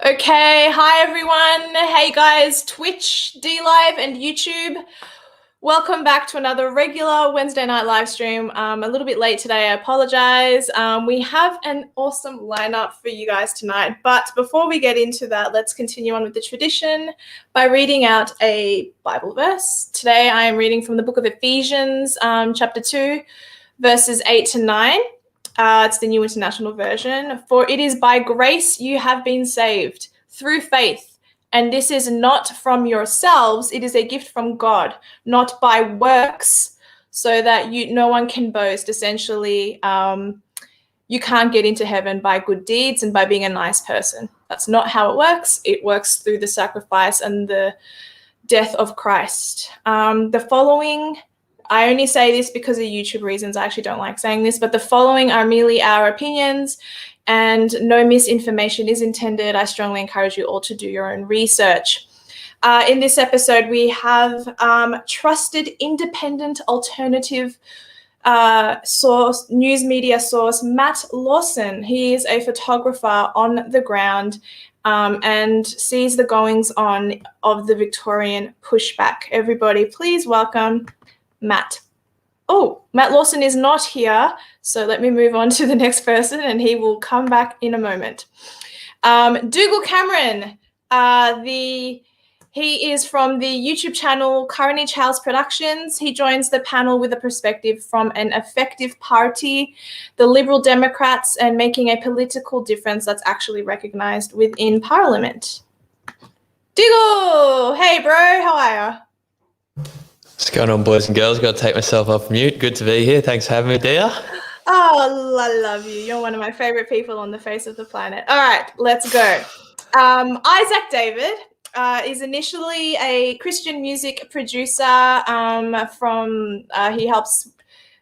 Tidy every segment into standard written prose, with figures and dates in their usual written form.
Okay, hi everyone. Hey guys, Twitch, DLive, and YouTube. Welcome back to another regular Wednesday night live stream. A little bit late today, I apologize. We have an awesome lineup for you guys tonight, but before we get into that, let's continue on with the tradition by reading out a Bible verse. Today I am reading from the book of Ephesians, chapter 2, verses 8 to 9. It's the New International Version. For it is by grace you have been saved through faith, and this is not from yourselves, it is a gift from God, not by works, so that no one can boast. Essentially, you can't get into heaven by good deeds and by being a nice person. That's not how it works. It works through the sacrifice and the death of Christ. The following, I only say this because of YouTube reasons. I actually don't like saying this, but the following are merely our opinions and no misinformation is intended. I strongly encourage you all to do your own research. In this episode, we have trusted independent alternative source, news media source, Matt Lawson. He is a photographer on the ground and sees the goings on of the Victorian pushback. Everybody, please welcome Matt. Oh, Matt Lawson is not here, so let me move on to the next person and he will come back in a moment. Dougal Cameron, he is from the YouTube channel Carnage House Productions. He joins the panel with a perspective from an effective party, the Liberal Democrats, and making a political difference that's actually recognised within Parliament. Dougal, hey bro, how are you? What's going on, boys and girls? Got to take myself off mute. Good to be here. Thanks for having me, Dia. Oh, I love you. You're one of my favorite people on the face of the planet. All right, let's go. Isaac David is initially a Christian music producer he helps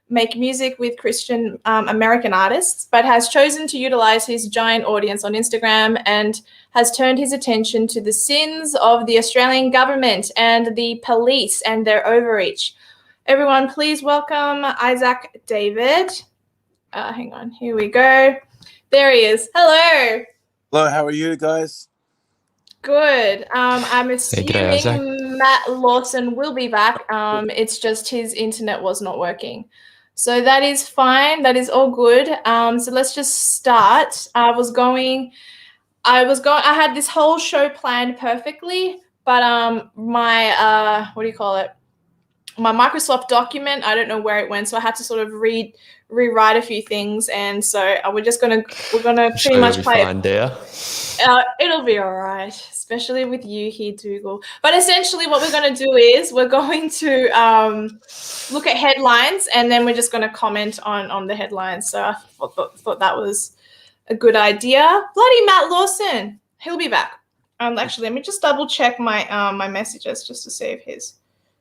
make music with Christian American artists, but has chosen to utilize his giant audience on Instagram and has turned his attention to the sins of the Australian government and the police and their overreach. Everyone, please welcome Isaac David. Hang on, here we go. There he is. Hello. Hello, how are you guys? Good. I'm assuming Isaac. Matt Lawson will be back. It's just his internet was not working. So that is fine. That is all good. So let's just start. I had this whole show planned perfectly, but my my Microsoft document, I don't know where it went, so I had to sort of rewrite a few things, and so we're gonna pretty much play fine, Dia. It'll be all right, especially with you here, Dougal. But essentially what we're going to do is we're going to look at headlines, and then we're just going to comment on the headlines. So I thought that was a good idea. Bloody Matt Lawson. He'll be back. Actually, let me just double check my my messages just to see if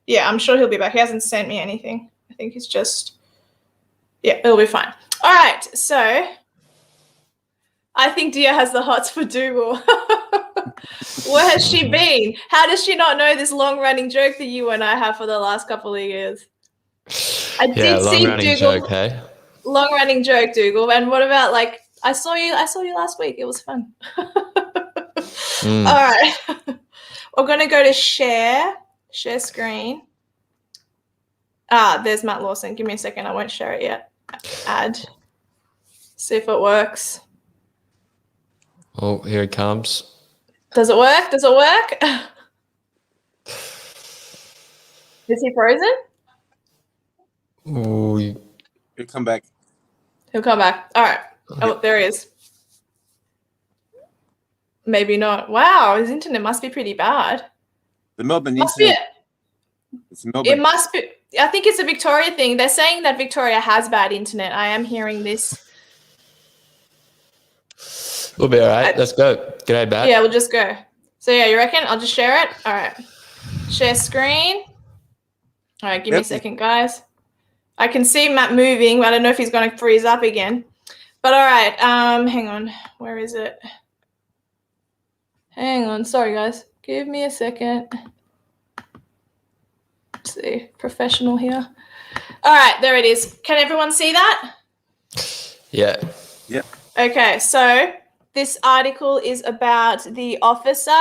yeah, I'm sure he'll be back. He hasn't sent me anything. I think he's just, yeah, it'll be fine. All right, so I think Dia has the hots for Dougal. Where has she been? How does she not know this long-running joke that you and I have for the last couple of years? I did see Dougal. Long-running joke, Dougal. And what about, like, I saw you last week. It was fun. All right. We're going to go to share screen. There's Matt Lawson. Give me a second. I won't share it yet. Add. See if it works. Oh, here it comes. Does it work? Does it work? Is he frozen? Ooh. He'll come back. He'll come back. All right. Oh, there he is. Maybe not. Wow, his internet must be pretty bad. The Melbourne Must internet. Be it must be. I think it's a Victoria thing. They're saying that Victoria has bad internet. I am hearing this. We'll be all right. Let's go. G'day, Matt. Yeah, we'll just go. So yeah, you reckon? I'll just share it? All right. Share screen. All right, give me a second, guys. I can see Matt moving, but I don't know if he's going to freeze up again. But all right, hang on. Where is it? Hang on. Sorry, guys. Give me a second. Let's see. Professional here. All right, there it is. Can everyone see that? Yeah. Yep. Okay, so this article is about the officer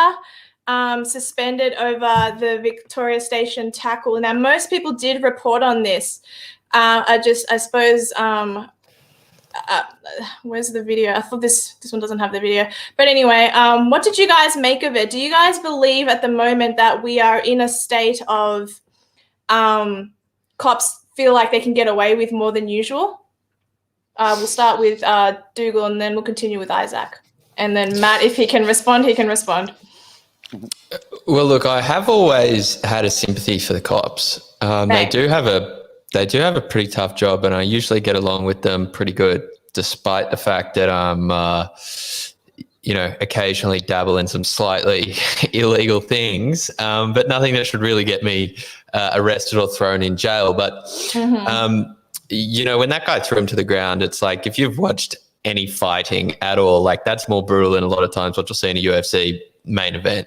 suspended over the Victoria Station tackle. Now, most people did report on this. I suppose, where's the video? I thought this one doesn't have the video. But anyway, what did you guys make of it? Do you guys believe at the moment that we are in a state of cops feel like they can get away with more than usual? We'll start with Dougal, and then we'll continue with Isaac. And then Matt, if he can respond, he can respond. Well, look, I have always had a sympathy for the cops. They do have a pretty tough job, and I usually get along with them pretty good, despite the fact that I'm, occasionally dabble in some slightly illegal things, but nothing that should really get me arrested or thrown in jail. But, when that guy threw him to the ground, it's like, if you've watched any fighting at all, like, that's more brutal than a lot of times what you'll see in a UFC main event.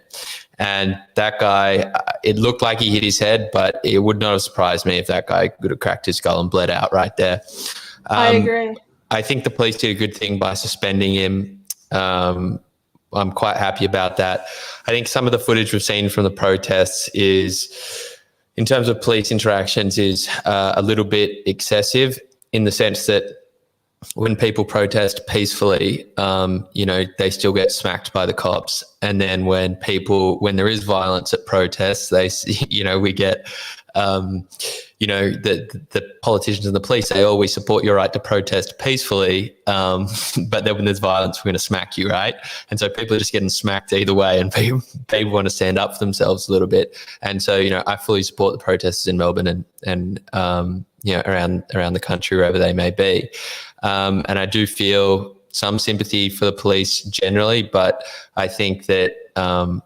And that guy, it looked like he hit his head, but it would not have surprised me if that guy could have cracked his skull and bled out right there. I agree. I think the police did a good thing by suspending him. I'm quite happy about that. I think some of the footage we've seen from the protests is, in terms of police interactions, is a little bit excessive, in the sense that when people protest peacefully, they still get smacked by the cops. And then when there is violence at protests, we get, the politicians and the police say, "Oh, we support your right to protest peacefully, but then when there's violence, we're going to smack you," right? And so people are just getting smacked either way, and people want to stand up for themselves a little bit. And so, I fully support the protesters in Melbourne and around the country, wherever they may be. And I do feel some sympathy for the police generally, but I think that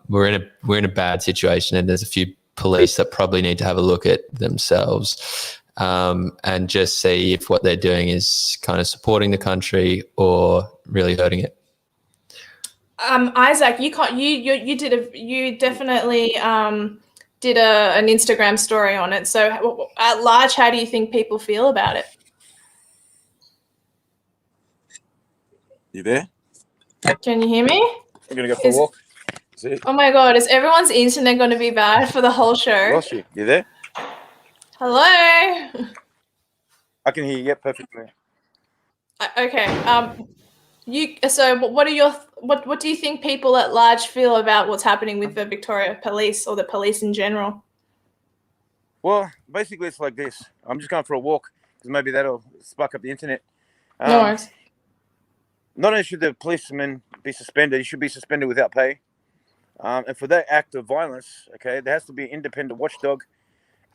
we're in a bad situation, and there's a few police that probably need to have a look at themselves and just see if what they're doing is kind of supporting the country or really hurting it. Isaac, you definitely did an Instagram story on it. So at large, how do you think people feel about it? You there? Can you hear me? I'm gonna go for a walk. See? Oh my God, is everyone's internet going to be bad for the whole show? Lost you. You there? Hello? I can hear you. Yeah, perfectly. Okay. So what do you think people at large feel about what's happening with the Victoria Police, or the police in general? Well, basically, it's like this. I'm just going for a walk because maybe that'll spark up the internet. No worries. Not only should the policeman be suspended, he should be suspended without pay. And for that act of violence, okay, there has to be an independent watchdog,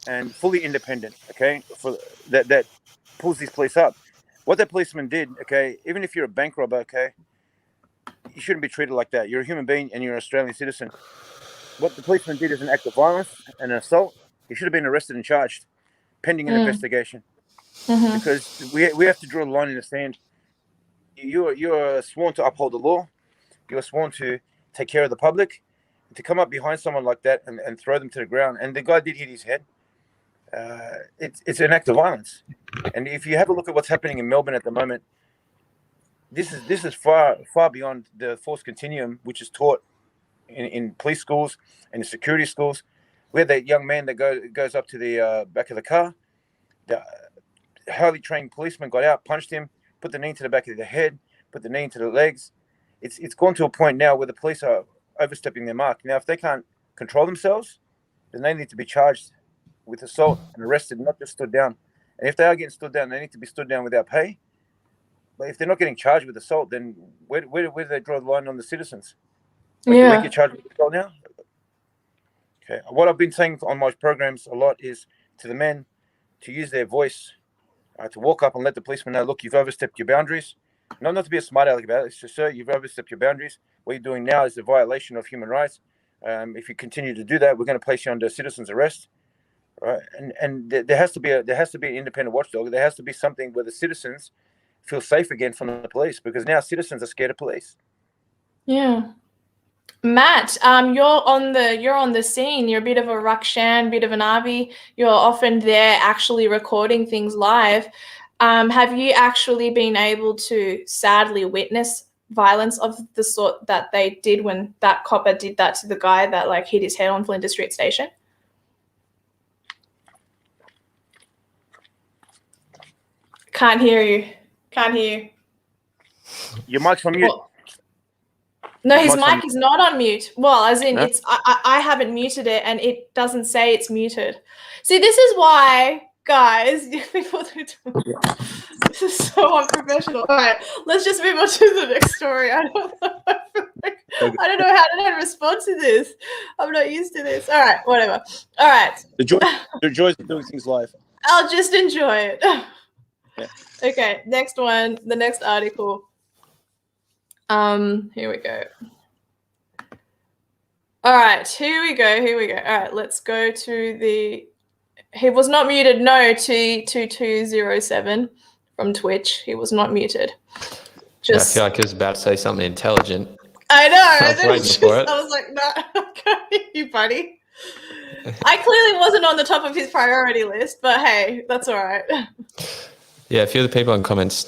and fully independent, okay, for that pulls these police up. What that policeman did, okay, even if you're a bank robber, okay, you shouldn't be treated like that. You're a human being and you're an Australian citizen. What the policeman did is an act of violence and an assault. He should have been arrested and charged, pending an investigation. Because we have to draw a line in the sand. You are sworn to uphold the law. You are sworn to take care of the public. To come up behind someone like that and throw them to the ground, and the guy did hit his head. It's an act of violence. And if you have a look at what's happening in Melbourne at the moment, this is far beyond the force continuum which is taught in police schools and in security schools. We had that young man that goes up to the back of the car. The highly trained policeman got out, punched him, put the knee to the back of the head, put the knee into the legs. It's gone to a point now where the police are overstepping their mark. Now, if they can't control themselves, then they need to be charged with assault and arrested, not just stood down. And if they are getting stood down, they need to be stood down without pay. But if they're not getting charged with assault, then where do they draw the line on the citizens? Like, do they get charged with assault now? Okay. What I've been saying on my programs a lot is to the men to use their voice, to walk up and let the policeman know, look, you've overstepped your boundaries. Not to be a smart aleck about it. It's just, sir, you've overstepped your boundaries. What you're doing now is a violation of human rights. If you continue to do that, we're going to place you under citizen's arrest. Right? And there has to be an independent watchdog. There has to be something where the citizens feel safe again from the police, because now citizens are scared of police. Yeah. Matt, you're on the scene. You're a bit of a Rakshan, bit of an Avi. You're often there actually recording things live. Have you actually been able to sadly witness violence of the sort that they did when that copper did that to the guy that like hit his head on Flinders Street Station? Can't hear you. Can't hear you. Your mic's on mute. Well, no, his Mic's on mic is not on mute. Well, as in No? it's I haven't muted it and it doesn't say it's muted. See, this is why, guys, people this is so unprofessional. All right, let's just move on to the next story. I don't know how to respond to this. I'm not used to this. All right, whatever. All right. The joys of doing things live. I'll just enjoy it. Yeah. Okay, next one. The next article. Here we go. All right, here we go. All right, let's go to the. He was not muted. No, T2207 from Twitch. He was not muted. I feel like I was about to say something intelligent. I know. I was waiting for it. I was like, no, I can't hear you, buddy. I clearly wasn't on the top of his priority list, but hey, that's all right. Yeah, a few of the people in comments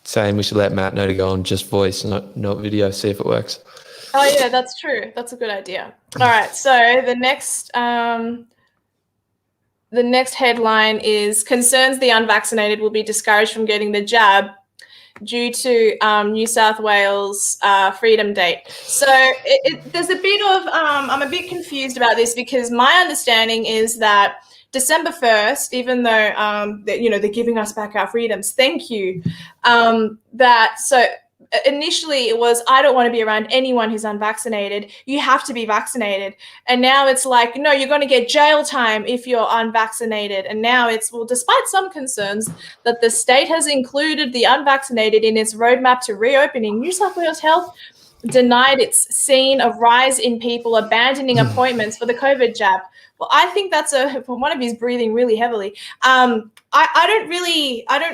saying we should let Matt know to go on just voice, not video, see if it works. Oh yeah, that's true. That's a good idea. All right, so the next headline is concerns the unvaccinated will be discouraged from getting the jab due to New South Wales Freedom Date. So there's a bit of I'm a bit confused about this because my understanding is that December 1st, even though they're giving us back our freedoms, thank you. Initially it was, I don't want to be around anyone who's unvaccinated. You have to be vaccinated. And now it's like, no, you're going to get jail time if you're unvaccinated. And now it's, well, despite some concerns that the state has included the unvaccinated in its roadmap to reopening, New South Wales Health denied it's seen a rise in people abandoning appointments for the COVID jab. Well, I think that's one of his breathing really heavily. I don't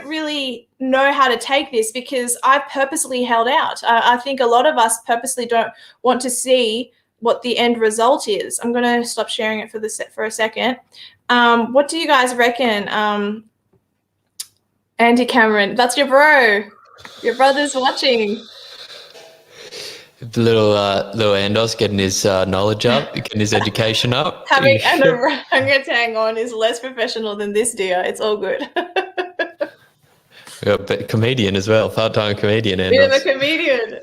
really know how to take this because I've purposely held out. I think a lot of us purposely don't want to see what the end result is. I'm going to stop sharing it for a second. What do you guys reckon? Andy Cameron, that's your bro. Your brother's watching. Little Andos getting his knowledge up, getting his education up. Having an orangutan on is less professional than this, dear. It's all good. Yeah, but comedian as well, part-time comedian. Bit of a comedian.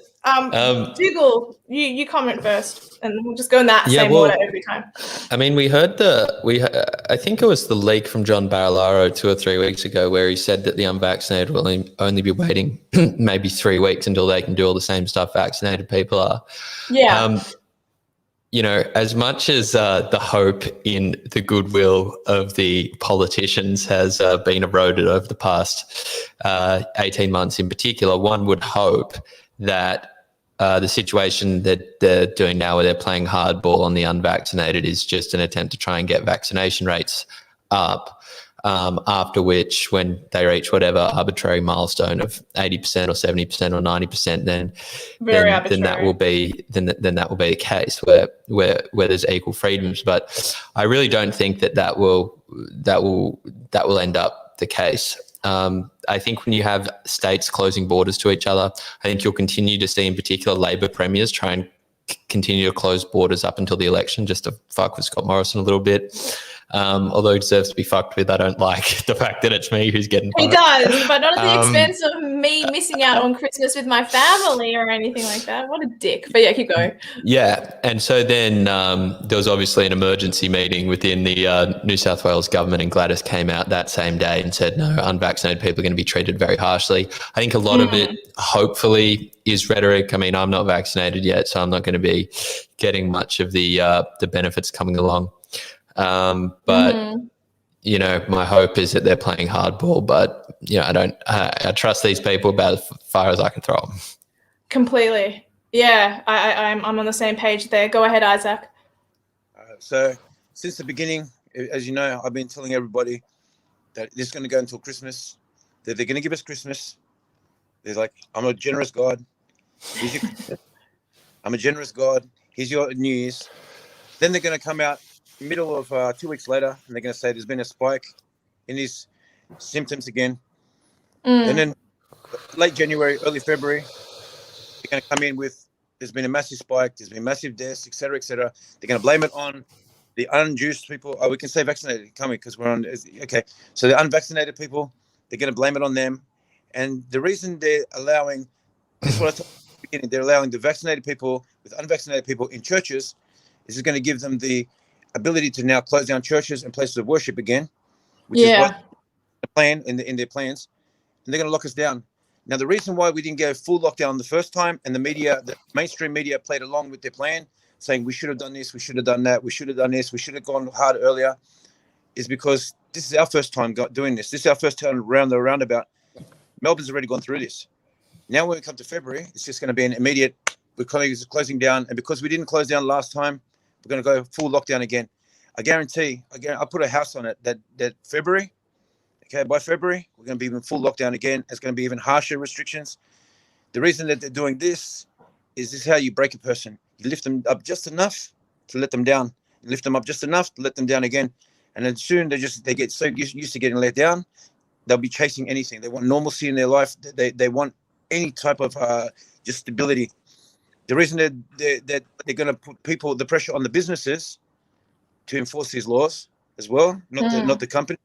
Dougal, you comment first, and we'll just go in that same order every time. I mean, we heard I think it was the leak from John Barilaro 2 or 3 weeks ago where he said that the unvaccinated will only be waiting maybe 3 weeks until they can do all the same stuff vaccinated people are. Yeah. As much as the hope in the goodwill of the politicians has been eroded over the past 18 months in particular, one would hope that the situation that they're doing now where they're playing hardball on the unvaccinated is just an attempt to try and get vaccination rates up, after which when they reach whatever arbitrary milestone of 80% or 70% or 90%, then that will be the case where there's equal freedoms. But I really don't think that will end up the case. I think when you have states closing borders to each other, I think you'll continue to see in particular Labor premiers try and continue to close borders up until the election just to fuck with Scott Morrison a little bit. Although he deserves to be fucked with, I don't like the fact that it's me who's getting fucked. He does, but not at the expense of me missing out on Christmas with my family or anything like that. What a dick. But yeah, keep going. Yeah, and so then there was obviously an emergency meeting within the New South Wales government, and Gladys came out that same day and said, no, unvaccinated people are going to be treated very harshly. I think a lot of it, hopefully, is rhetoric. I mean, I'm not vaccinated yet, so I'm not going to be getting much of the benefits coming along. But my hope is that they're playing hardball, but I trust these people about as far as I can throw them. Completely. Yeah. I'm on the same page there. Go ahead, Isaac. So since the beginning, as you know, I've been telling everybody that this is going to go until Christmas, that they're going to give us Christmas. They're like, I'm a generous God. I'm a generous God. Here's your New Year's. Then they're going to come out middle of 2 weeks later, and they're going to say there's been a spike in his symptoms again. And then late January, early February, they're going to come in with, there's been a massive spike, there's been massive deaths, et cetera, et cetera. They're going to blame it on the unjuiced people. Oh, we can say vaccinated, can't we? Because we're on, okay. So the unvaccinated people, they're going to blame it on them. And the reason they're allowing, this is what I told you at the beginning, they're allowing the vaccinated people with unvaccinated people in churches is going to give them the ability to now close down churches and places of worship again, which is what the plan in their plans. And they're going to lock us down. Now, the reason why we didn't go full lockdown the first time, and the media, the mainstream media played along with their plan, saying we should have done this, we should have done that, we should have done this, we should have gone hard earlier, is because this is our first time doing this. This is our first time around the roundabout. Melbourne's already gone through this. Now when we come to February, it's just going to be an immediate, we're closing down. And because we didn't close down last time, we're going to go full lockdown again. I guarantee, I put a house on it that February, okay, by February, we're going to be in full lockdown again. It's going to be even harsher restrictions. The reason that they're doing this is how you break a person. You lift them up just enough to let them down. You lift them up just enough to let them down again. And then soon they get so used to getting let down, they'll be chasing anything. They want normalcy in their life. They want any type of just stability. The reason that they're going to put the pressure on the businesses to enforce these laws as well, not the company,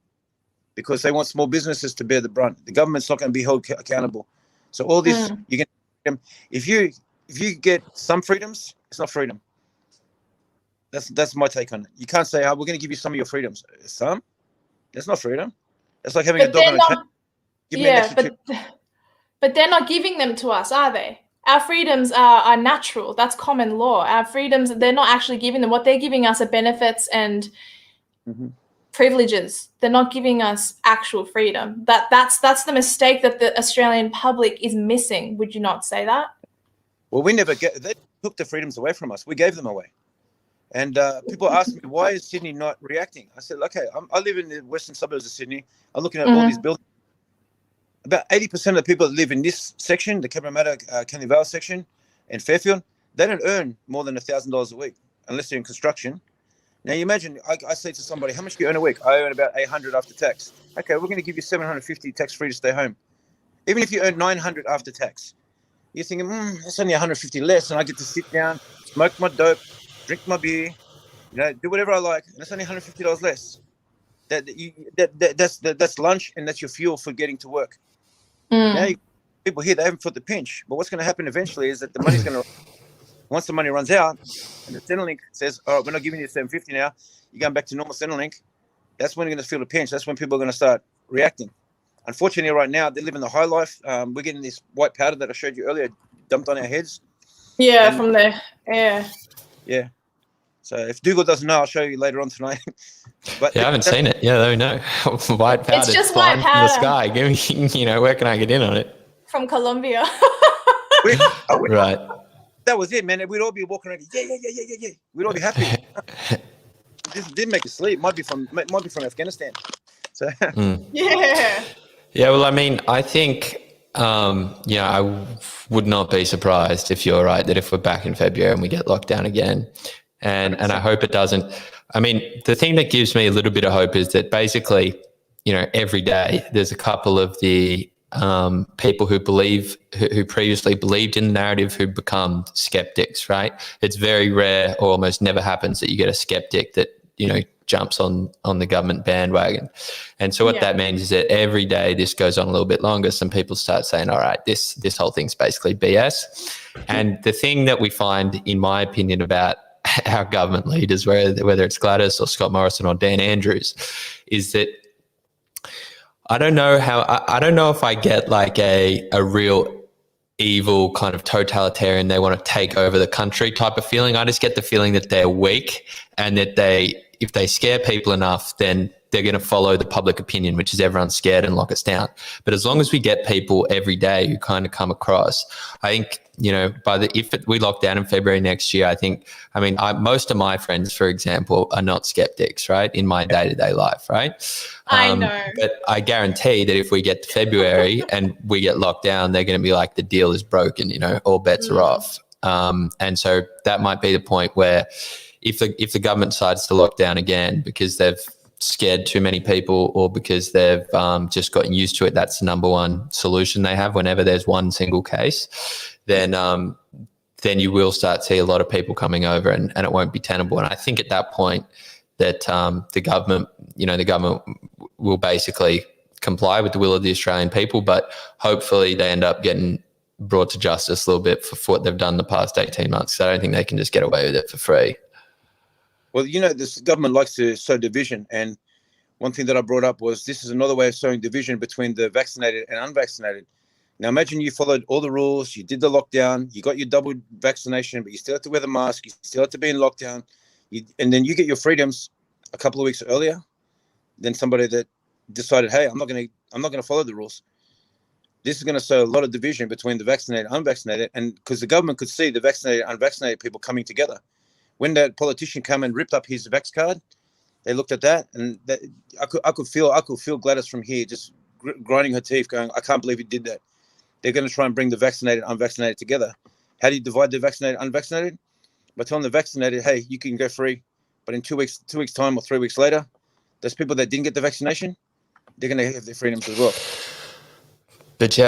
because they want small businesses to bear the brunt. The government's not going to be held accountable. So all this, you can, if you get some freedoms, it's not freedom. That's my take on it. You can't say, "Oh, we're going to give you some of your freedoms." Some, that's not freedom. That's like having a dog on a chain. But they're not giving them to us, are they? Our freedoms are natural. That's common law. Our freedoms, they're not actually giving them. What they're giving us are benefits and privileges. They're not giving us actual freedom. That's the mistake that the Australian public is missing. Would you not say that? Well, they took the freedoms away from us. We gave them away. And people ask me, why is Sydney not reacting? I said, okay, I live in the western suburbs of Sydney. I'm looking at all these buildings. About 80% of the people that live in this section, the Cabramatta, Canning Vale section, and Fairfield, they don't earn more than $1,000 a week unless they're in construction. Now, you imagine, I say to somebody, how much do you earn a week? I earn about $800 after tax. Okay, we're going to give you $750 tax-free to stay home. Even if you earn $900 after tax, you're thinking, that's only $150 less, and I get to sit down, smoke my dope, drink my beer, do whatever I like, and that's only $150 less. That's lunch, and that's your fuel for getting to work. Now, people here, they haven't felt the pinch. But what's going to happen eventually is that the money's going to, once the money runs out, and the Centrelink says, all right, we're not giving you $750 now, you're going back to normal Centrelink, that's when you're going to feel the pinch. That's when people are going to start reacting. Unfortunately, right now, they live in the high life. We're getting this white powder that I showed you earlier dumped on our heads. Yeah, from the air. Yeah. So if Dougal doesn't know, I'll show you later on tonight. But I haven't seen it. Yeah, let me know. White powder. It's just white powder. In the sky. Give me, where can I get in on it? From Colombia. Right. That was it, man. We'd all be walking around. Yeah. We'd all be happy. This didn't make us sleep. Might be from Afghanistan. So. Yeah. Yeah. Well, I mean, I think. I would not be surprised if you're right that if we're back in February and we get locked down again. And I hope it doesn't. I mean, the thing that gives me a little bit of hope is that basically, every day there's a couple of the people who previously believed in the narrative who become skeptics, right? It's very rare or almost never happens that you get a skeptic that, jumps on the government bandwagon. And so what that means is that every day this goes on a little bit longer, some people start saying, all right, this whole thing's basically BS. And the thing that we find, in my opinion, about our government leaders, whether it's Gladys or Scott Morrison or Dan Andrews, is that I don't know if I get like a real evil kind of totalitarian, they want to take over the country type of feeling. I just get the feeling that they're weak and that if they scare people enough, then they're going to follow the public opinion, which is everyone's scared, and lock us down. But as long as we get people every day who kind of come across, I think, if we lock down in February next year, most of my friends, for example, are not skeptics, right, in my day-to-day life, right? I know. But I guarantee that if we get to February and we get locked down, they're going to be like, the deal is broken, all bets are off. And so that might be the point where if the government decides to lock down again because they've scared too many people or because they've just gotten used to it, that's the number one solution they have whenever there's one single case, then you will start to see a lot of people coming over, and it won't be tenable. And I think at that point that the government will basically comply with the will of the Australian people, but hopefully they end up getting brought to justice a little bit for what they've done the past 18 months. So I don't think they can just get away with it for free. Well, this government likes to sow division, and one thing that I brought up was this is another way of sowing division between the vaccinated and unvaccinated. Now, imagine you followed all the rules, you did the lockdown, you got your double vaccination, but you still have to wear the mask, you still have to be in lockdown, and then you get your freedoms a couple of weeks earlier than somebody that decided, hey, I'm not going to follow the rules. This is going to sow a lot of division between the vaccinated and unvaccinated, and because the government could see the vaccinated and unvaccinated people coming together. When that politician came and ripped up his vax card, they looked at that, and I could feel Gladys from here just grinding her teeth, going, I can't believe he did that. They're going to try and bring the vaccinated and unvaccinated together. How do you divide the vaccinated and unvaccinated? By telling the vaccinated, hey, you can go free, but in 2 weeks time or 3 weeks later, those people that didn't get the vaccination, they're going to have their freedoms as well. But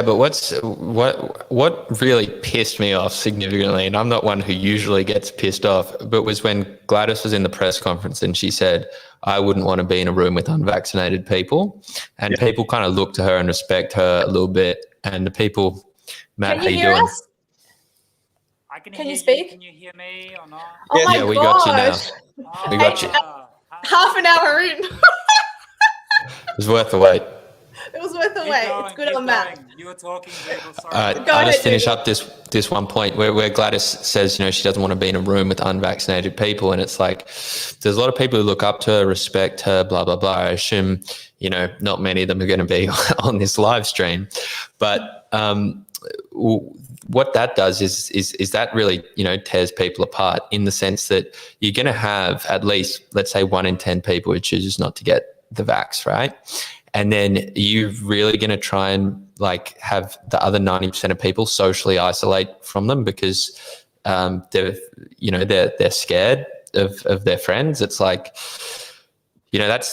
what really pissed me off significantly, and I'm not one who usually gets pissed off, but was when Gladys was in the press conference and she said, I wouldn't want to be in a room with unvaccinated people. And people kind of look to her and respect her a little bit. And the people, Matt, how you doing? Us? I can Can hear you speak? Can you hear me or not? Oh my Yeah, we gosh. got you now. Oh, We got you. Half an hour in. It was worth the wait. It was worth the Keep wait. going, It's good keep on that. going. You were talking, people. Sorry. I'll ahead, just finish David. up this one point where Gladys says, she doesn't want to be in a room with unvaccinated people. And it's like, there's a lot of people who look up to her, respect her, blah, blah, blah. I assume, not many of them are going to be on this live stream. But what that does is that really, tears people apart in the sense that you're going to have at least, let's say 1 in 10 people who chooses not to get the vax, right? And then you're really going to try and have the other 90% of people socially isolate from them because they're scared of their friends. It's like, that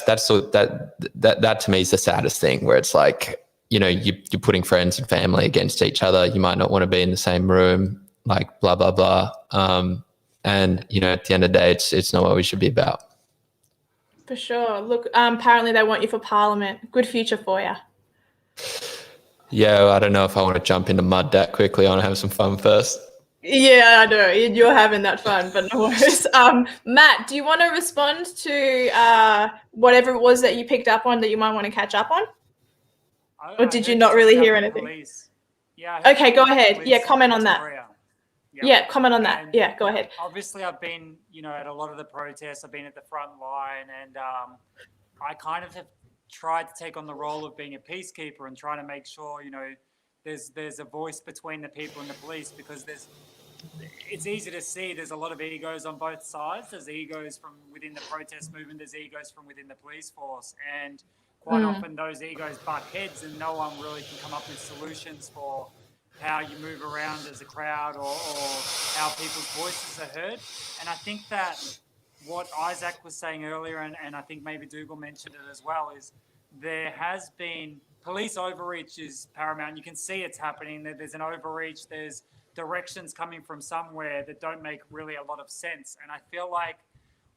to me is the saddest thing, where it's like, you're putting friends and family against each other. You might not want to be in the same room, like blah, blah, blah. And at the end of the day, it's not what we should be about. For sure. Look, apparently they want you for Parliament. Good future for you. Yeah, I don't know if I want to jump into mud that quickly. I want to have some fun first. Yeah, I know. You're having that fun, but no worries. Matt, do you want to respond to whatever it was that you picked up on that you might want to catch up on? Or did you not really hear anything? Police. Yeah. I heard Okay, go ahead. police Yeah, comment in on that. Victoria. Yep. Yeah, comment on that. And Yeah, go ahead. Obviously, I've been, at a lot of the protests. I've been at the front line, and I kind of have tried to take on the role of being a peacekeeper and trying to make sure, there's a voice between the people and the police, because it's easy to see there's a lot of egos on both sides. There's egos from within the protest movement. There's egos from within the police force, and quite often those egos butt heads, and no one really can come up with solutions for how you move around as a crowd or how people's voices are heard. And I think that what Isaac was saying earlier, and I think maybe Dougal mentioned it as well, is there has been police overreach is paramount. You can see it's happening. There's an overreach. There's directions coming from somewhere that don't make really a lot of sense. And I feel like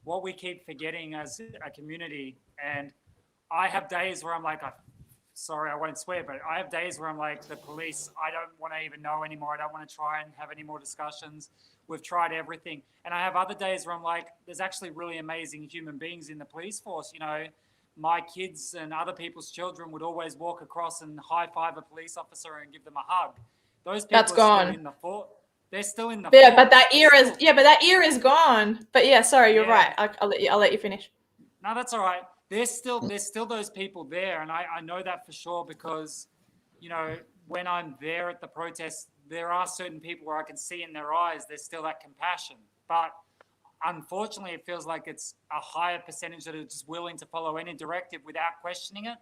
what we keep forgetting as a community, and I have days where I'm like, sorry, I won't swear, but I have days where I'm like, the police, I don't want to even know anymore. I don't want to try and have any more discussions. We've tried everything. And I have other days where I'm like, there's actually really amazing human beings in the police force. My kids and other people's children would always walk across and high-five a police officer and give them a hug. Those people That's gone. Still in the fort. They're still in the Yeah, fort. but that era is gone. But yeah, sorry, you're right. I'll let you finish. No, that's all right. There's still those people there, and I know that for sure because, when I'm there at the protest, there are certain people where I can see in their eyes there's still that compassion. But unfortunately, it feels like it's a higher percentage that are just willing to follow any directive without questioning it.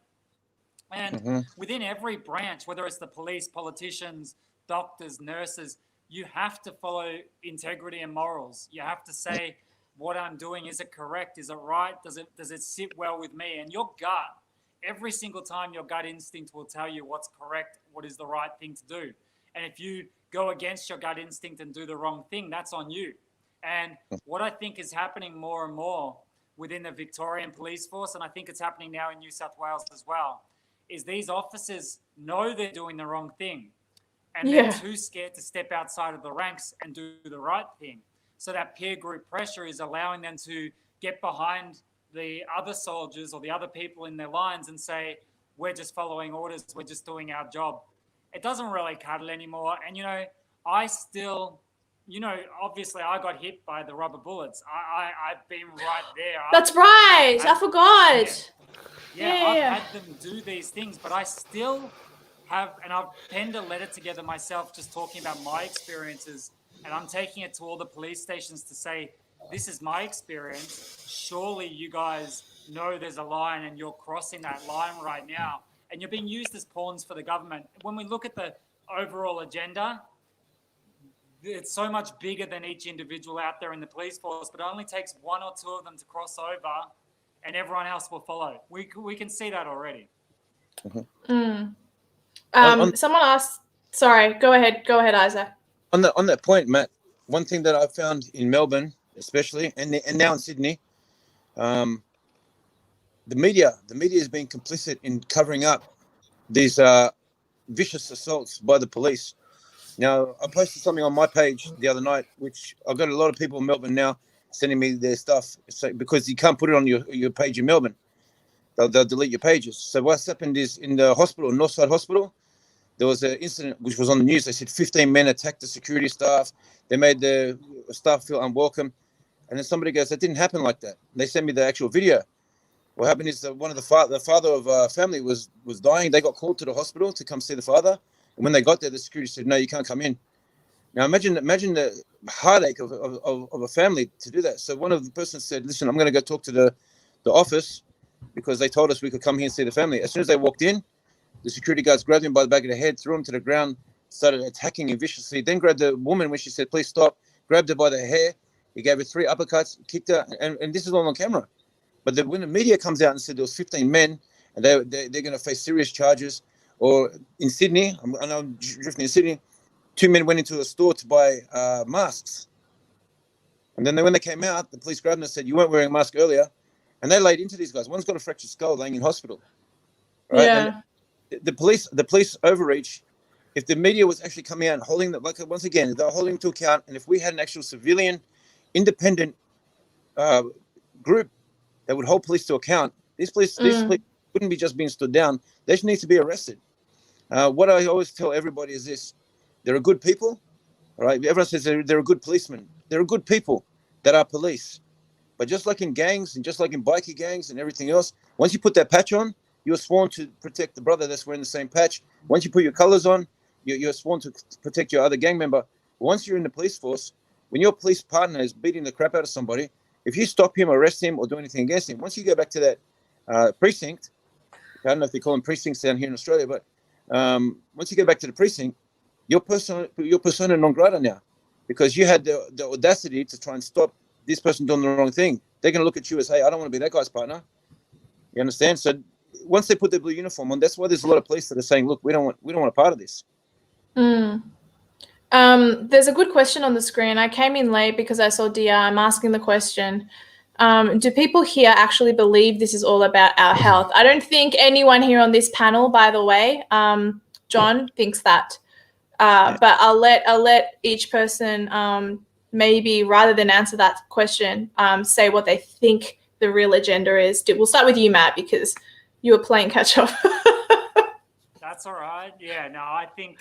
And within every branch, whether it's the police, politicians, doctors, nurses, you have to follow integrity and morals. You have to say, what I'm doing, is it correct? Is it right? Does it sit well with me? And your gut, every single time your gut instinct will tell you what's correct, what is the right thing to do. And if you go against your gut instinct and do the wrong thing, that's on you. And what I think is happening more and more within the Victorian police force, and I think it's happening now in New South Wales as well, is these officers know they're doing the wrong thing. And they're too scared to step outside of the ranks and do the right thing. So that peer group pressure is allowing them to get behind the other soldiers or the other people in their lines and say, we're just following orders, we're just doing our job. It doesn't really cut it anymore. And, I still, obviously I got hit by the rubber bullets. I've been right there. That's right. I forgot. I've had them do these things, but I still have, and I've penned a letter together myself just talking about my experiences, and I'm taking it to all the police stations to say, this is my experience. Surely you guys know there's a line and you're crossing that line right now, and you're being used as pawns for the government. When we look at the overall agenda, it's so much bigger than each individual out there in the police force, but it only takes one or two of them to cross over and everyone else will follow. We can see that already. Someone asked, sorry, go ahead, Isaac. On that point, Matt, one thing that I found in Melbourne, especially, and now in Sydney, the media has been complicit in covering up these vicious assaults by the police. Now, I posted something on my page the other night, which I've got a lot of people in Melbourne now sending me their stuff, because you can't put it on your page in Melbourne. They'll delete your pages. So what's happened is, in the hospital, Northside Hospital, there was an incident which was on the news. They said 15 men attacked the security staff. They made the staff feel unwelcome. And then somebody goes, that didn't happen like that. And they sent me the actual video. What happened is that one of the father of a family was dying. They got called to the hospital to come see the father. And when they got there, the security said, no, you can't come in. Now, imagine the heartache of a family to do that. So one of the persons said, listen, I'm going to go talk to the office, because they told us we could come here and see the family. As soon as they walked in, the security guards grabbed him by the back of the head, threw him to the ground, started attacking him viciously, then grabbed the woman when she said, please stop, grabbed her by the hair. He gave her 3 uppercuts, kicked her, and this is all on camera. But when the media comes out and said there was 15 men and they're going to face serious charges, or in Sydney, I know I'm drifting in Sydney, 2 men went into a store to buy masks. And then when they came out, the police grabbed them and said, you weren't wearing a mask earlier. And they laid into these guys. One's got a fractured skull laying in hospital. Right? Yeah. And the police overreach. If the media was actually coming out and holding them, like, once again, they're holding them to account. And if we had an actual civilian, independent group that would hold police to account, these police wouldn't be just being stood down. They need to be arrested. What I always tell everybody is this: there are good people, all right? Everyone says they're a good policeman. There are good people that are police. But just like in gangs and just like in bikie gangs and everything else, once you put that patch on, you're sworn to protect the brother that's wearing the same patch. Once you put your colors on, you're sworn to protect your other gang member. Once you're in the police force, when your police partner is beating the crap out of somebody, if you stop him, arrest him, or do anything against him, once you go back to that precinct, I don't know if they call them precincts down here in Australia, but once you go back to the precinct, you're persona non grata now, because you had the audacity to try and stop this person doing the wrong thing. They're going to look at you as, hey, I don't want to be that guy's partner. You understand? So once they put their blue uniform on, that's why there's a lot of police that are saying, look, we don't want a part of this. There's a good question on the screen. I came in late because I saw DR. I'm asking the question, do people here actually believe this is all about our health? I don't think anyone here on this panel, by the way, John, thinks that. But I'll let each person maybe, rather than answer that question, say what they think the real agenda is. We'll start with you, Matt, because you were playing catch up. That's all right. Yeah, no, I think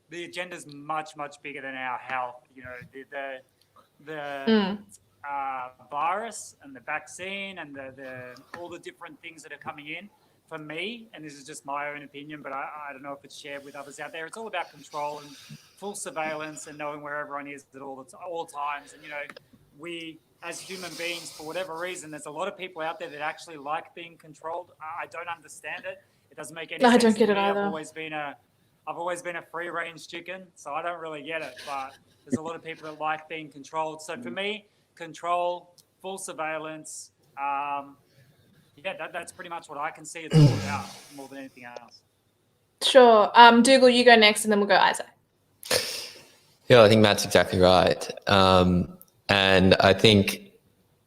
the agenda is much, much bigger than our health. You know, the virus and the vaccine and the all the different things that are coming in. For me, and this is just my own opinion, but I don't know if it's shared with others out there, it's all about control and full surveillance and knowing where everyone is at all times. And, you know, we as human beings, for whatever reason, there's a lot of people out there that actually like being controlled. I don't understand it. It doesn't make any sense. I don't get to it me. either. I've always been a free-range chicken, so I don't really get it. But there's a lot of people that like being controlled. So for me, control, full surveillance, yeah, that's pretty much what I can see it's all about, more than anything else. Sure. Dougal, you go next, and then we'll go Isaac. Yeah, I think Matt's exactly right. And I think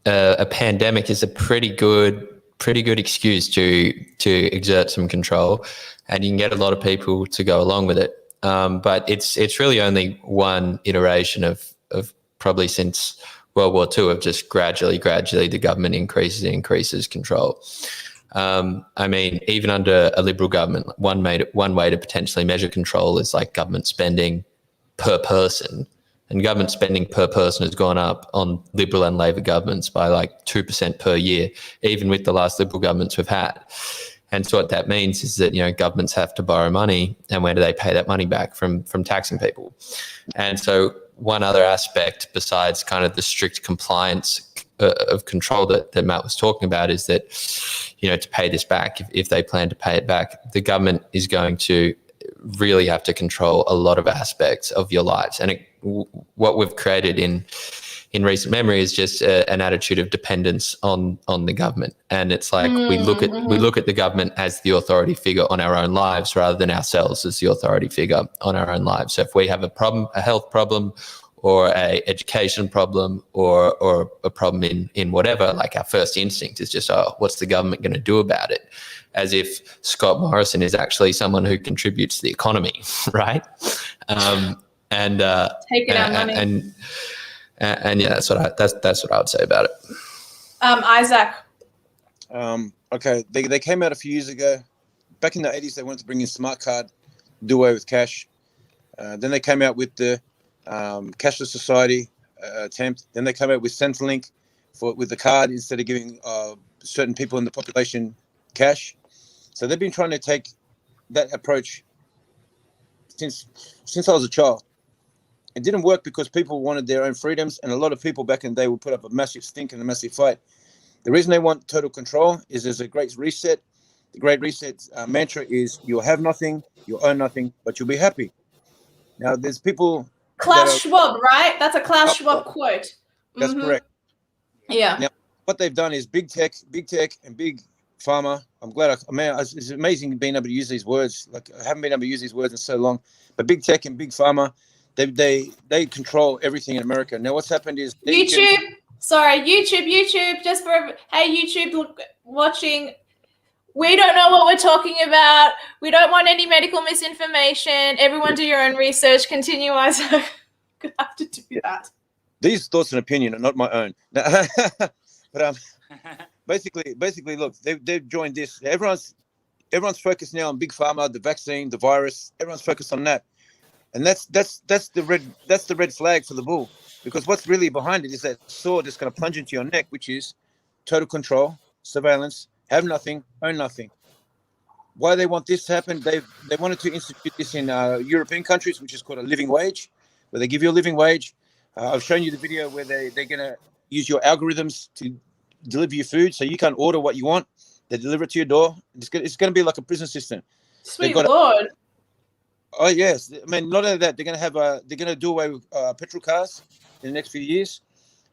a pandemic is a pretty good excuse to exert some control, and you can get a lot of people to go along with it. But it's really only one iteration of probably since World War II of just gradually the government increases control. I mean, even under a Liberal government, one way to potentially measure control is like government spending per person. And government spending per person has gone up on Liberal and Labor governments by like 2% per year, even with the last Liberal governments we've had. And so what that means is that, governments have to borrow money, and where do they pay that money back? From taxing people. And so one other aspect besides kind of the strict compliance of control that Matt was talking about is that, to pay this back, if they plan to pay it back, the government is going to really have to control a lot of aspects of your lives. And what we've created in recent memory is just an attitude of dependence on the government. And it's like we look at the government as the authority figure on our own lives rather than ourselves as the authority figure on our own lives. So if we have a problem, a health problem, or a education problem, or a problem in whatever, like our first instinct is just, what's the government going to do about it? As if Scott Morrison is actually someone who contributes to the economy, right? Taking our money. And yeah, that's what I would say about it. Isaac. Okay, they came out a few years ago. Back in the 80s, they wanted to bring in smart card, do away with cash. Then they came out with the cashless society attempt. Then they came out with Centrelink with the card instead of giving certain people in the population cash. So they've been trying to take that approach since I was a child. It didn't work because people wanted their own freedoms, and a lot of people back in the day would put up a massive stink and a massive fight. The reason they want total control is there's a great reset. The great reset mantra is you'll have nothing, you'll own nothing, but you'll be happy. Now, there's people... Klaus Schwab, right? That's a Klaus Schwab quote. That's correct. Yeah. Now, what they've done is big tech and big pharma. I'm glad it's amazing being able to use these words. Like, I haven't been able to use these words in so long. But big tech and big pharma, they control everything in America. Now, what's happened is YouTube. Just for YouTube watching. We don't know what we're talking about. We don't want any medical misinformation. Everyone do your own research. Continue, Isaac. Gonna have to do that. These thoughts and opinion are not my own. But basically, look, they've joined this. Everyone's focused now on big pharma, the vaccine, the virus. Everyone's focused on that, and that's the red flag for the bull. Because what's really behind it is that sword that's going to plunge into your neck, which is total control, surveillance, have nothing, own nothing. Why they want this to happen? They wanted to institute this in European countries, which is called a living wage, where they give you a living wage. I've shown you the video where they're going to use your algorithms to deliver you food, so you can't order what you want. They deliver it to your door. It's going to be like a prison system. Sweet Lord. Oh yes, I mean, not only that, they're going to do away with petrol cars in the next few years.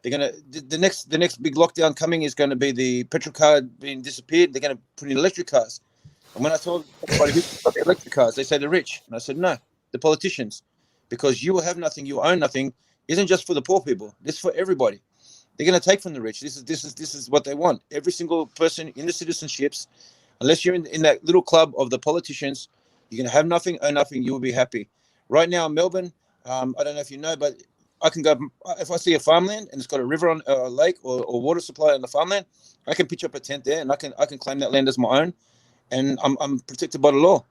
They're going to the next big lockdown coming is going to be the petrol car being disappeared. They're going to put in electric cars. And when I told everybody who's got the electric cars, they say the rich, and I said no, the politicians, because you will have nothing, you own nothing. Isn't just for the poor people. This is for everybody. They're going to take from the rich. This is what they want. Every single person in the citizenships, unless you're in that little club of the politicians, you're going to have nothing, own nothing. You will be happy. Right now in Melbourne, I don't know if you know, but I can go if I see a farmland and it's got a river on a lake or water supply on the farmland. I can pitch up a tent there and I can claim that land as my own, and I'm protected by the law.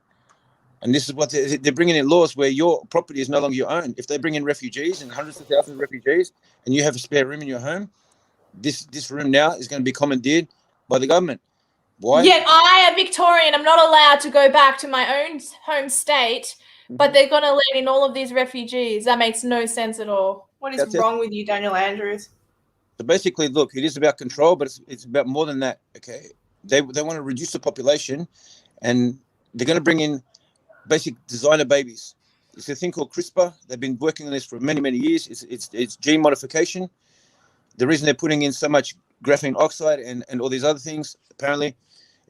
And this is what they're bringing in laws where your property is no longer your own. If they bring in refugees and hundreds of thousands of refugees, and you have a spare room in your home, this room now is going to be commandeered by the government. Why? Yet I, a Victorian, I'm not allowed to go back to my own home state, but they're going to let in all of these refugees. That makes no sense at all. What is wrong with you, Daniel Andrews? So basically, look, it is about control, but it's about more than that. Okay, they want to reduce the population, and they're going to bring in basic designer babies. It's a thing called CRISPR. They've been working on this for many, many years. It's gene modification. The reason they're putting in so much graphene oxide and all these other things, apparently,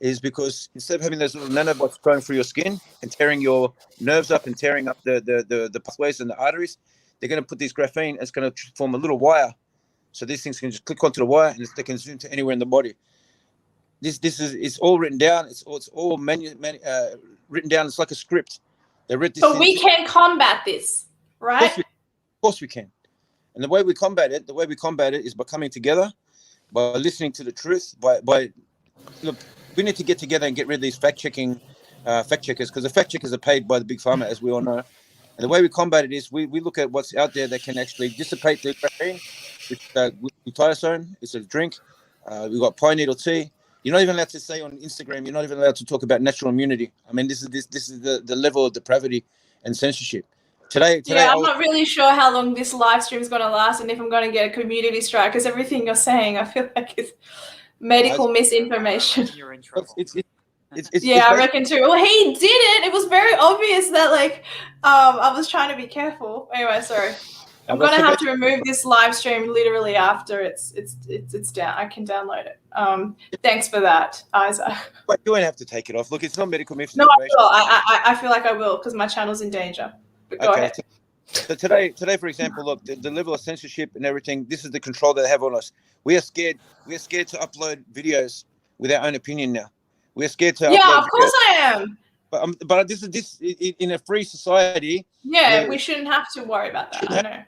is because instead of having those little nanobots going through your skin and tearing your nerves up and tearing up the pathways and the arteries, they're going to put this graphene. It's going to form a little wire, so these things can just click onto the wire and they can zoom to anywhere in the body. This is it's all written down. It's all written down. It's like a script. They read this. But we can combat this, right? Of course we can. And the way we combat it is by coming together, by listening to the truth, by look, we need to get together and get rid of these fact checkers, because the fact checkers are paid by the big pharma, as we all know. And the way we combat it is we look at what's out there that can actually dissipate the graphene, which glutathione. It's a drink. We've got pine needle tea. You're not even allowed to say on Instagram. You're not even allowed to talk about natural immunity. I mean, this is the level of depravity and censorship. Today, I'm not really sure how long this live stream is going to last, and if I'm going to get a community strike, because everything you're saying, I feel like it's medical misinformation. You're in trouble. I reckon too. Well, he did it. It was very obvious that, like, I was trying to be careful. Anyway, sorry. I'm going to have to remove this live stream literally after it's down. I can download it. Thanks for that, Isaac. But you won't have to take it off. Look, it's not medical No, misinformation. I feel like I will, because my channel's in danger. But go ahead. So today, for example, look, the level of censorship and everything. This is the control that they have on us. We are scared. We are scared to upload videos with our own opinion now. We're scared to. Yeah, upload of course videos. I am. But this in a free society. Yeah, we shouldn't have to worry about that. I know.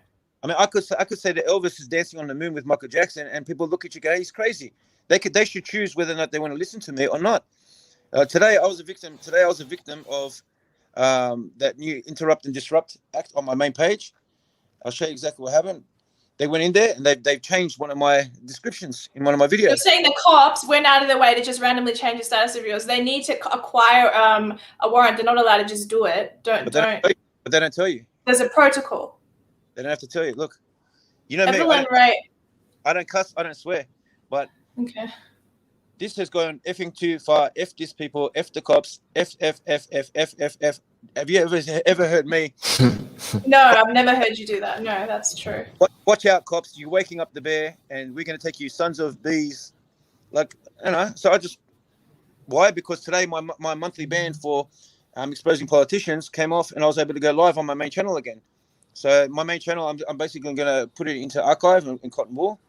I mean, I could say that Elvis is dancing on the moon with Michael Jackson, and people look at you and go, he's crazy. They should choose whether or not they want to listen to me or not. Today I was a victim of that new Interrupt and Disrupt Act on my main page. I'll show you exactly what happened. They went in there and they've changed one of my descriptions in one of my videos. You're saying the cops went out of their way to just randomly change the status of yours. They need to acquire a warrant. They're not allowed to just do it. But they don't tell you. There's a protocol. They don't have to tell you. Look, you know Evelyn, me. right? I don't cuss. I don't swear. But okay, this has gone effing too far. F these people. F the cops. F. Have you ever heard me? No, I've never heard you do that. No, that's true. Watch out, cops! You're waking up the bear, and we're going to take you, sons of bees. Like, you know. So why? Because today my monthly ban for exposing politicians came off, and I was able to go live on my main channel again. So my main channel, I'm basically going to put it into archive in Cotton Wool.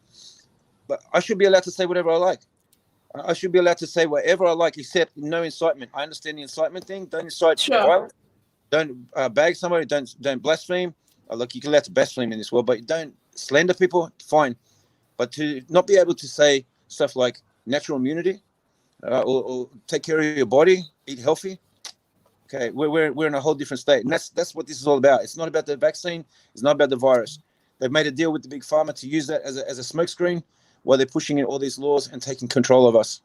But I should be allowed to say whatever I like. I should be allowed to say whatever I like, except no incitement. I understand the incitement thing. Don't incite violence. Don't bag somebody. Don't blaspheme. Look, you can allowed to blaspheme in this world, but don't slander people. Fine. But to not be able to say stuff like natural immunity or take care of your body, eat healthy. Okay, we're in a whole different state, and that's what this is all about. It's not about the vaccine. It's not about the virus. They've made a deal with the big pharma to use that as a smokescreen while they're pushing in all these laws and taking control of us.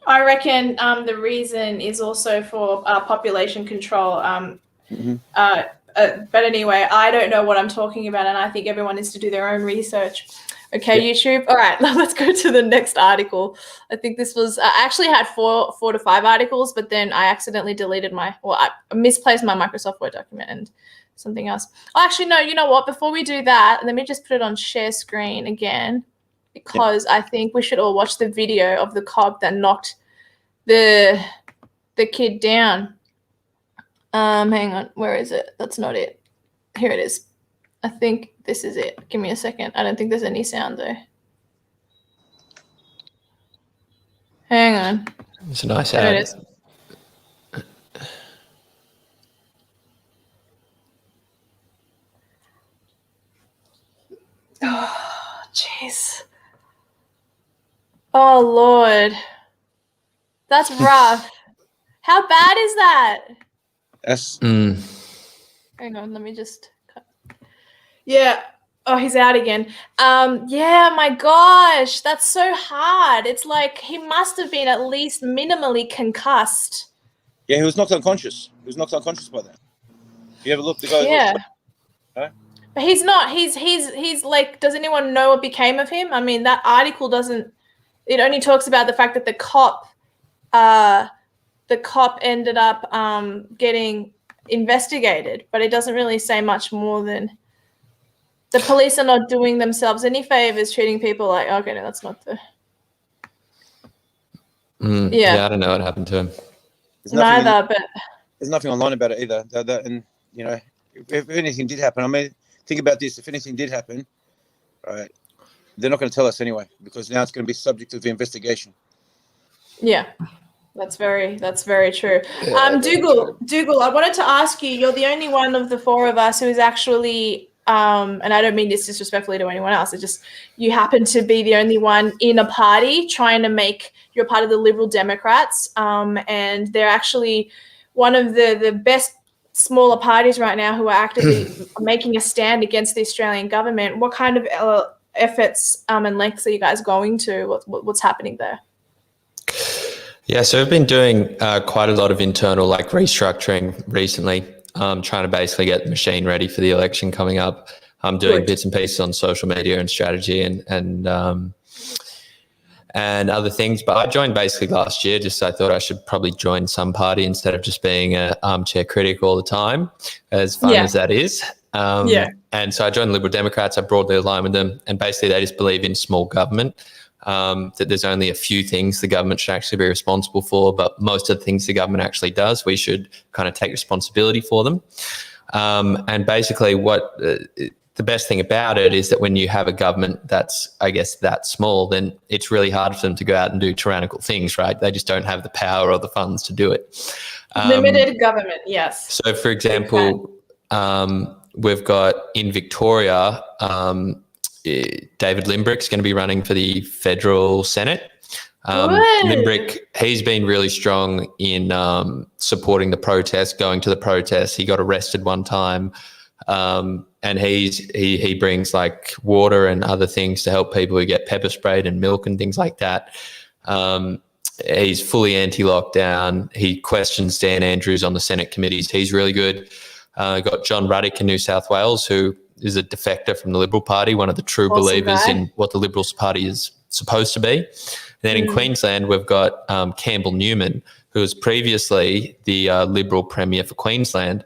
I reckon the reason is also for population control. But anyway, I don't know what I'm talking about, and I think everyone needs to do their own research. Okay, yeah. YouTube. All right, let's go to the next article. I think this was I actually had four to five articles, but then I accidentally deleted I misplaced my Microsoft Word document and something else. Oh, actually, no. You know what? Before we do that, let me just put it on share screen again, because I think we should all watch the video of the cop that knocked the kid down. Hang on, where is it? That's not it. Here it is. I think this is it. Give me a second. I don't think there's any sound though. Hang on. It's a nice sound. There it is. Oh, jeez. Oh, Lord. That's rough. How bad is that? Yes. Hang on, let me just cut. Yeah. Oh, he's out again. Yeah, my gosh. That's so hard. It's like he must have been at least minimally concussed. Yeah, he was knocked unconscious. He was knocked unconscious by that. You ever look the guy? Yeah. But he's not. He's like, does anyone know what became of him? I mean, that article doesn't, it only talks about the fact that the cop ended up getting investigated, but it doesn't really say much more than the police are not doing themselves any favors, treating people like, okay, no, that's not the. Yeah, I don't know what happened to him. Neither, but there's nothing online about it either. And you know, if anything did happen, I mean, think about this. If anything did happen, right, they're not going to tell us anyway, because now it's going to be subject to the investigation. Yeah, that's very true. Yeah, Dougal, I wanted to ask you, you're the only one of the four of us who is actually, and I don't mean this disrespectfully to anyone else, it's just you happen to be the only one in a party trying to make, you're part of the Liberal Democrats, and they're actually one of the best smaller parties right now who are actively making a stand against the Australian government. What kind of efforts and lengths are you guys going to? What's happening there? Yeah, so we've been doing quite a lot of internal restructuring recently, trying to basically get the machine ready for the election coming up. I'm doing bits and pieces on social media and strategy and other things. But I joined basically last year, just I thought I should probably join some party instead of just being an armchair critic all the time, as fun as that is. And so I joined the Liberal Democrats. I broadly align with them, and basically they just believe in small government. That there's only a few things the government should actually be responsible for, but most of the things the government actually does, we should kind of take responsibility for them. And basically what the best thing about it is that when you have a government that's, I guess, that small, then it's really hard for them to go out and do tyrannical things, right? They just don't have the power or the funds to do it. Limited government, yes. So, for example, we've got in Victoria, David Limbrick's going to be running for the federal Senate. Limbrick, he's been really strong in supporting the protest, going to the protest. He got arrested one time, and he brings water and other things to help people who get pepper sprayed and milk and things like that. He's fully anti-lockdown. He questions Dan Andrews on the Senate committees. He's really good. Got John Ruddick in New South Wales, who is a defector from the Liberal Party, one of the true believers in what the Liberals Party is supposed to be. And then in Queensland, we've got Campbell Newman, who was previously the Liberal Premier for Queensland.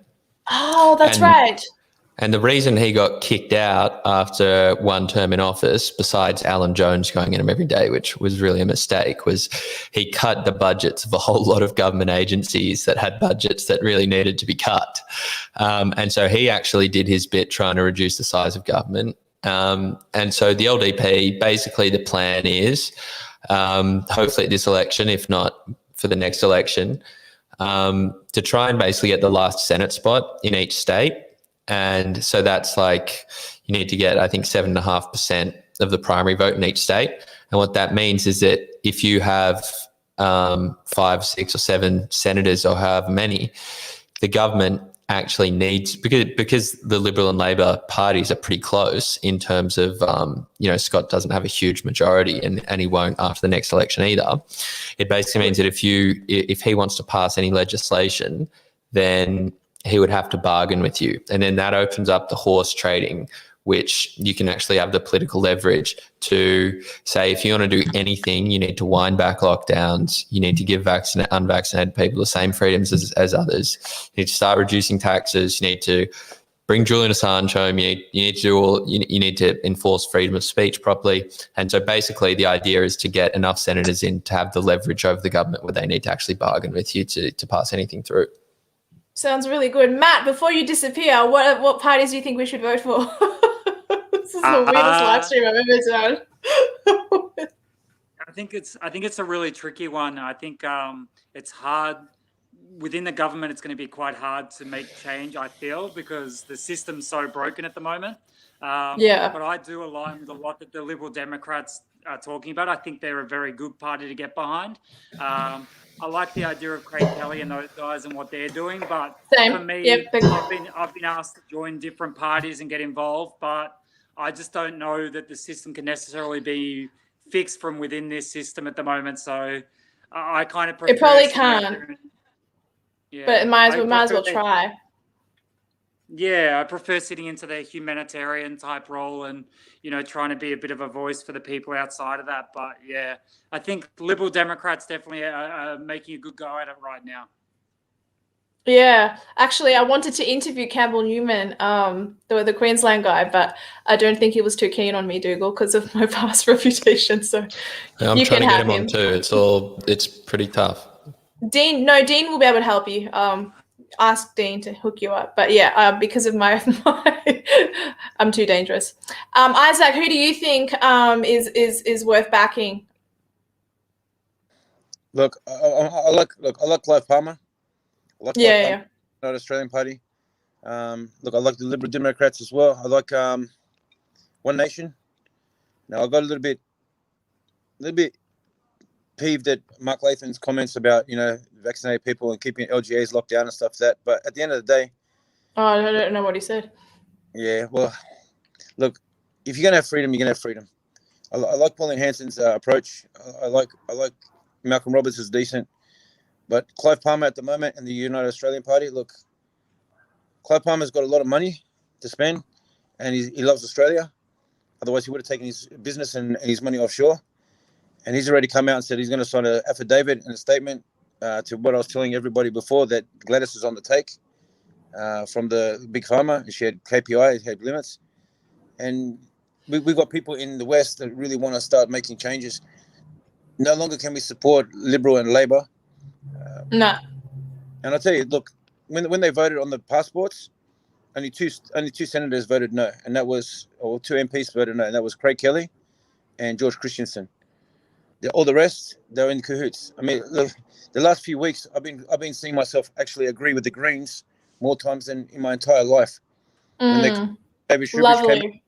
Oh, that's right. And the reason he got kicked out after one term in office, besides Alan Jones going in him every day, which was really a mistake, was he cut the budgets of a whole lot of government agencies that had budgets that really needed to be cut. And so he actually did his bit trying to reduce the size of government. And so the LDP, basically the plan is, hopefully at this election, if not for the next election, to try and basically get the last Senate spot in each state. And so that's you need to get, I think, 7.5% of the primary vote in each state. And what that means is that if you have 5, 6 or 7 senators or however many, the government actually needs, because the Liberal and Labor parties are pretty close in terms of, Scott doesn't have a huge majority and he won't after the next election either. It basically means that if he wants to pass any legislation, then he would have to bargain with you. And then that opens up the horse trading, which you can actually have the political leverage to say, if you want to do anything, you need to wind back lockdowns. You need to give unvaccinated people the same freedoms as others. You need to start reducing taxes. You need to bring Julian Assange home. You need to you need to enforce freedom of speech properly. And so basically the idea is to get enough senators in to have the leverage over the government where they need to actually bargain with you to pass anything through. Sounds really good. Matt, before you disappear, what parties do you think we should vote for? This is the weirdest live stream I've ever done. I think it's a really tricky one. I think it's hard within the government. It's going to be quite hard to make change, I feel, because the system's so broken at the moment. But I do align with a lot that the Liberal Democrats are talking about. I think they're a very good party to get behind. I like the idea of Craig Kelly and those guys and what they're doing, but for me, I've been asked to join different parties and get involved, but I just don't know that the system can necessarily be fixed from within this system at the moment. So I kind of prefer. It probably can't. But it might as well try. Yeah, I prefer sitting into the humanitarian type role and, trying to be a bit of a voice for the people outside of that. But yeah, I think Liberal Democrats definitely are making a good go at it right now. Yeah, actually, I wanted to interview Campbell Newman, the Queensland guy, but I don't think he was too keen on me, Dougal, because of my past reputation. So I'm you trying can to get have him on too. It's pretty tough. Dean will be able to help you. ask Dean to hook you up. But yeah, because of my I'm too dangerous. Isaac, who do you think is worth backing? Look, I like Clive Palmer. I like Clive Yeah, Palmer, not Australian Party. Look, I like the Liberal Democrats as well. I like One Nation. Now I got a little bit peeved at Mark Latham's comments about vaccinated people and keeping LGAs locked down and stuff like that. But at the end of the day, I don't know what he said. yeah, well, look, if you're gonna have freedom, you're gonna have freedom. I like Pauline Hanson's approach. I like Malcolm Roberts is decent, but Clive Palmer at the moment in the United Australian Party. Look, Clive Palmer's got a lot of money to spend, and he loves Australia. Otherwise, he would have taken his business and his money offshore. And he's already come out and said he's going to sign an affidavit and a statement to what I was telling everybody before, that Gladys is on the take from the big pharma. She had KPI, had limits. And we've got people in the West that really want to start making changes. No longer can we support Liberal and Labor. No. And I'll tell you, look, when they voted on the passports, only two senators voted no, and that was, or two MPs voted no, and that was Craig Kelly and George Christensen. All the rest, they're in cahoots. I mean, look, the last few weeks, I've been seeing myself actually agree with the Greens more times than in my entire life. David Shoebridge Lovely.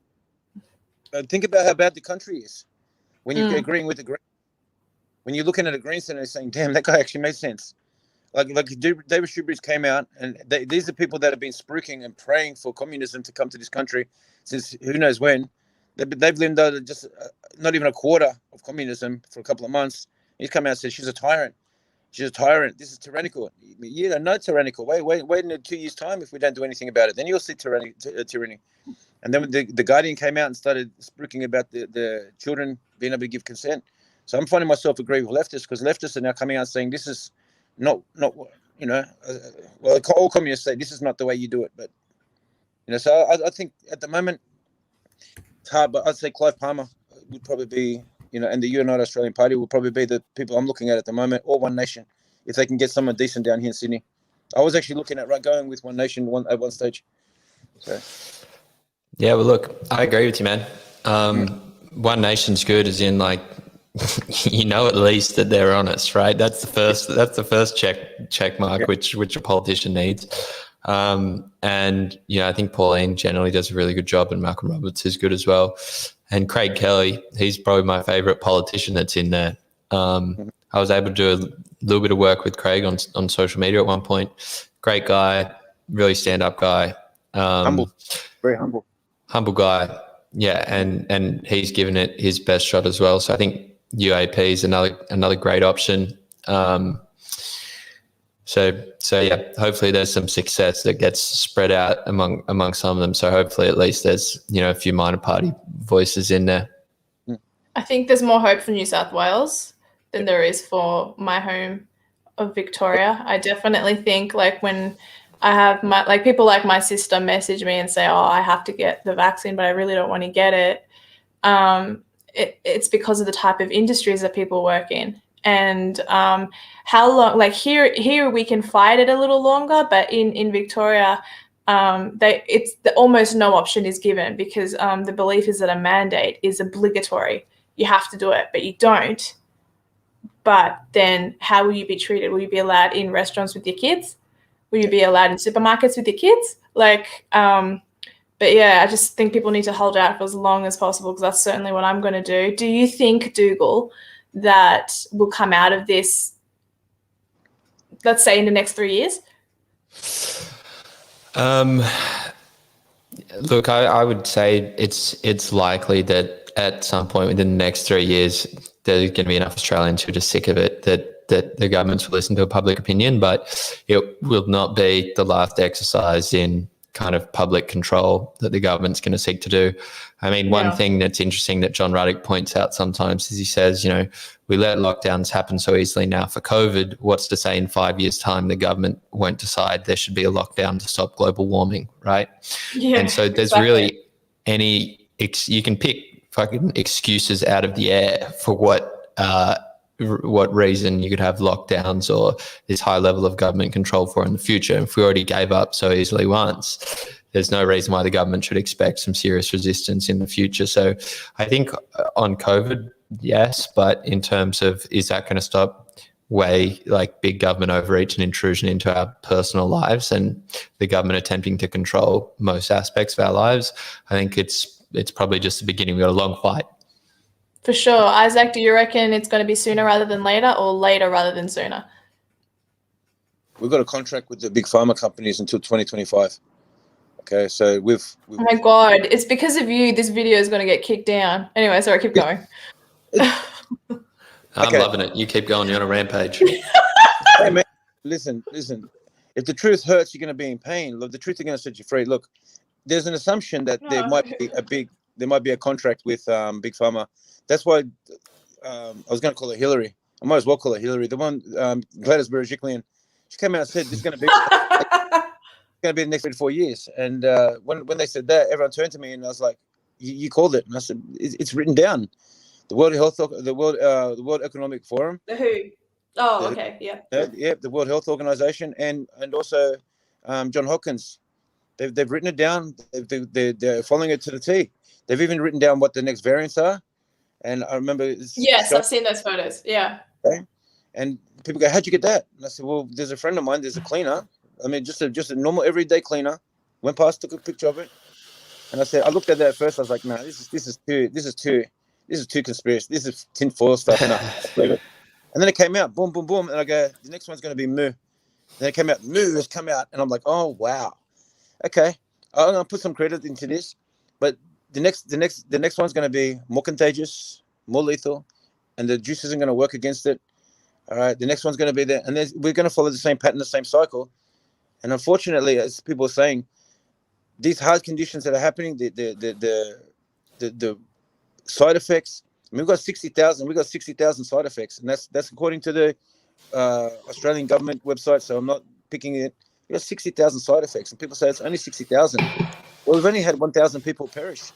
Think about how bad the country is when you're agreeing with the Greens. When you're looking at a Green senator saying, "Damn, that guy actually made sense." Like David Shoebridge came out, and these are people that have been spruiking and praying for communism to come to this country since who knows when. They've lived under just not even a quarter of communism for a couple of months. He's come out and said, she's a tyrant. She's a tyrant. This is tyrannical. Not tyrannical. Wait in 2 years' time if we don't do anything about it. Then you'll see tyranny. And then the Guardian came out and started spruiking about the children being able to give consent. So I'm finding myself agreeing with leftists, because leftists are now coming out saying this is not well, all communists say this is not the way you do it. But, so I think at the moment, it's hard, but I'd say Clive Palmer would probably be, and the United Australian Party will probably be the people I'm looking at the moment, or One Nation, if they can get someone decent down here in Sydney. I was actually looking at going with One Nation at one stage. So. Yeah, well, look, I agree with you, man. One Nation's good, as in like, at least that they're honest, right? That's the first check mark, which a politician needs. And I think Pauline generally does a really good job, and Malcolm Roberts is good as well. And Craig Kelly, he's probably my favorite politician that's in there. I was able to do a little bit of work with Craig on social media at one point. Great guy, really stand-up guy. Humble, very humble. Humble guy, yeah, and he's given it his best shot as well. So I think UAP is another great option. So yeah, hopefully there's some success that gets spread out among some of them. So hopefully at least there's a few minor party voices in there. I think there's more hope for New South Wales than there is for my home of Victoria. I definitely think, like, when I have people like my sister message me and say, "Oh, I have to get the vaccine, but I really don't want to get it." It's because of the type of industries that people work in. And how long, like here we can fight it a little longer, but in Victoria, almost no option is given, because the belief is that a mandate is obligatory. You have to do it, but you don't. But then how will you be treated? Will you be allowed in restaurants with your kids? Will you be allowed in supermarkets with your kids? But yeah, I just think people need to hold out for as long as possible, because that's certainly what I'm going to do. Do you think, Dougal, that will come out of this, let's say, in the next 3 years? Look, I would say it's likely that at some point within the next 3 years, there's going to be enough Australians who are just sick of it that the governments will listen to a public opinion, but it will not be the last exercise in kind of public control that the government's going to seek to do. I mean, one thing that's interesting that John Ruddock points out sometimes is he says, we let lockdowns happen so easily now for COVID. What's to say in 5 years' time the government won't decide there should be a lockdown to stop global warming, right? Yeah, and so there's really you can pick fucking excuses out of the air for what what reason you could have lockdowns or this high level of government control for in the future. If we already gave up so easily once, there's no reason why the government should expect some serious resistance in the future. So I think on COVID, yes, but in terms of, is that going to stop like big government overreach and intrusion into our personal lives and the government attempting to control most aspects of our lives? I think it's probably just the beginning. We've got a long fight. For sure. Isaac, do you reckon it's going to be sooner rather than later, or later rather than sooner? We've got a contract with the big pharma companies until 2025. Okay, so we've Oh my God, it's because of you this video is going to get kicked down. Anyway, sorry, keep going. I'm Okay. loving it. You keep going. You're on a rampage. Hey man, listen. If the truth hurts, you're going to be in pain. Look, the truth is going to set you free. Look, there's an assumption that there No. might be a contract with big pharma. That's why I was going to call her Hillary. I might as well call her Hillary. The one Gladys Berejiklian, she came out and said this is going to be the next 3 to 4 years. And when they said that, everyone turned to me and I was like, "You called it." And I said, "It's written down." The World Economic Forum. The WHO. Oh, The- okay, yeah. Yeah, the World Health Organization, and also John Hopkins. They've written it down. They're following it to the T. They've even written down what the next variants are. And I remember. Yes, I've seen those photos. Yeah. And people go, "How'd you get that?" And I said, "Well, there's a friend of mine. There's a cleaner. I mean, just a normal everyday cleaner. Went past, took a picture of it, and I said, I looked at that at first. I was like, "No, this is too conspiracy. This is tinfoil stuff." No, I believe it. And then it came out, boom, boom, boom, and I go, "The next one's going to be Moo." Then it came out, Moo has come out, and I'm like, "Oh wow, okay, I'm going to put some credit into this." But the next one's going to be more contagious, more lethal, and the juice isn't going to work against it. All right, the next one's going to be there, and then we're going to follow the same pattern, the same cycle. And unfortunately, as people are saying, these hard conditions that are happening, the side effects. I mean, we've got 60,000 side effects, and that's according to the Australian government website. So I'm not picking it. We've got 60,000 side effects, and people say it's only 60,000. Well, we've only had 1,000 people perish,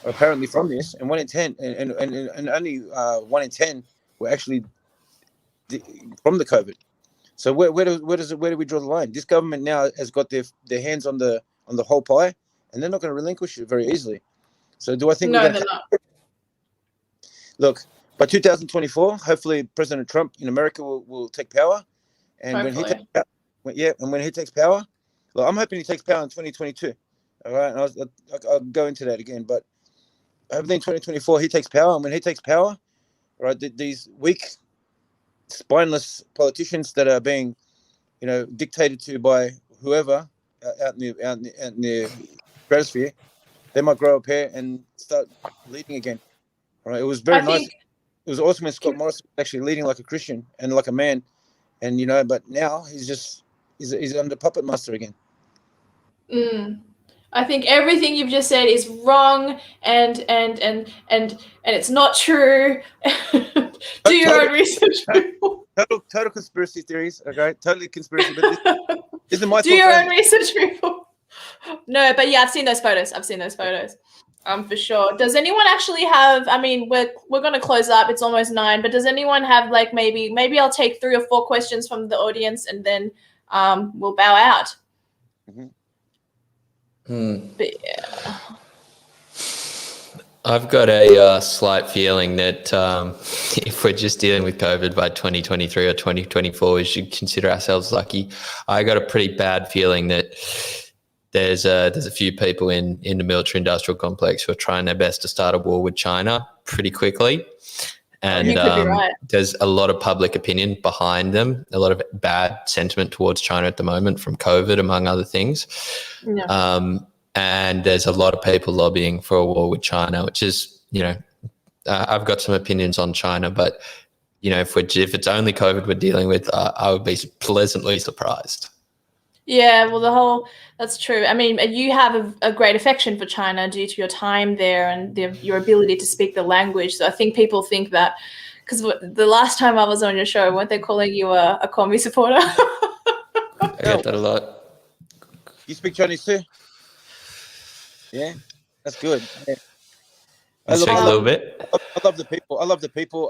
apparently, from this, and 1 in 10, and only 1 in 10 were actually from the COVID. So where do we draw the line? This government now has got their hands on the whole pie, and they're not going to relinquish it very easily. So do I think No, they're not. Look, by 2024, hopefully President Trump in America will take power, and Hopefully. when he takes power, look, I'm hoping he takes power in 2022. All right, and I'll go into that again, but hopefully in 2024 he takes power, and when he takes power, right, these weak, spineless politicians that are being, dictated to by whoever out in the stratosphere, they might grow up here and start leading again. All right, it was very nice. It was awesome when Scott Morrison was actually leading like a Christian and like a man, and but now he's under puppet master again. I think everything you've just said is wrong, and it's not true. Do your own research, people. Total conspiracy theories. Okay, totally conspiracy. But this is my Do your own research, people. No, but yeah, I've seen those photos. For sure. Does anyone actually have? I mean, we're gonna close up. It's almost 9. But does anyone have like maybe I'll take 3 or 4 questions from the audience, and then we'll bow out. But yeah. I've got a slight feeling that if we're just dealing with COVID by 2023 or 2024, we should consider ourselves lucky. I got a pretty bad feeling that there's a few people in the military-industrial complex who are trying their best to start a war with China pretty quickly. And You could be right. there's a lot of public opinion behind them, a lot of bad sentiment towards China at the moment from COVID, among other things. Yeah. And there's a lot of people lobbying for a war with China, which is, I've got some opinions on China, but, if it's only COVID we're dealing with, I would be pleasantly surprised. Yeah, well, that's true. I mean, you have a great affection for China due to your time there and your ability to speak the language. So I think people think that, because the last time I was on your show, weren't they calling you a commie supporter? I get that a lot. You speak Chinese too? Yeah, that's good. Yeah. I speak a little bit. I love the people. I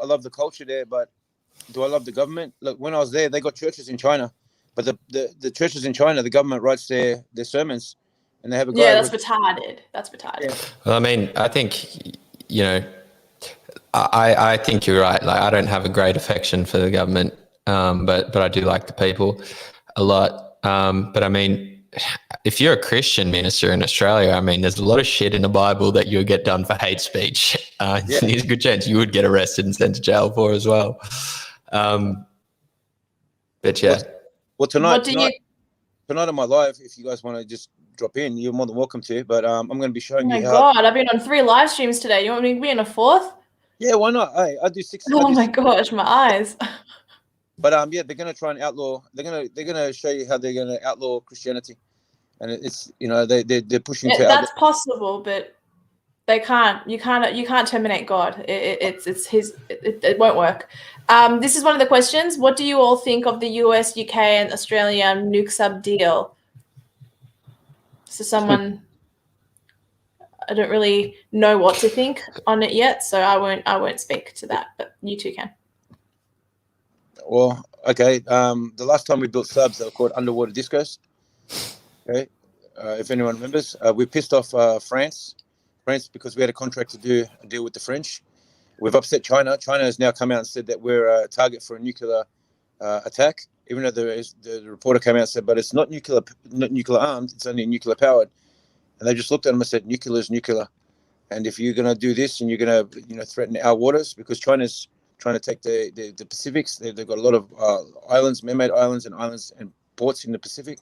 love the culture there, but do I love the government? Look, when I was there, they got churches in China, but the churches in China, the government writes their sermons, and they have a guy. Yeah, that's retarded. That's retarded. Yeah. Well, I mean, I think, you know, I think you're right. Like, I don't have a great affection for the government, but I do like the people a lot. But I mean, if you're a Christian minister in Australia, I mean, there's a lot of shit in the Bible that you would get done for hate speech. There's a good chance you would get arrested and sent to jail for as well. But yeah. Well, tonight on my live, if you guys want to just drop in, you're more than welcome to. But I'm going to be showing you how. Oh my God, I've been on 3 live streams today. You want me to be in a 4th? Yeah, why not? Hey, I do 6. Oh my gosh, my eyes. But yeah, they're going to try and outlaw. They're going to show you how they're going to outlaw Christianity, and it's, you know, they're pushing to. That's possible, but they can't. You can't terminate God. It won't work. This is one of the questions. What do you all think of the US, UK, and Australia nuke sub deal? So someone. I don't really know what to think on it yet, so I won't speak to that, but you two can. Well, okay. The last time we built subs, they were called underwater discos. Okay, if anyone remembers, we pissed off France because we had a contract to do a deal with the French. We've upset China. China has now come out and said that we're a target for a nuclear attack, even though the reporter came out and said, but it's not nuclear armed. It's only nuclear powered. And they just looked at them and said, nuclear is nuclear. And if you're going to do this and you're going to, you know, threaten our waters, because China's trying to take the Pacifics, they've got a lot of islands, man-made islands and ports in the Pacific.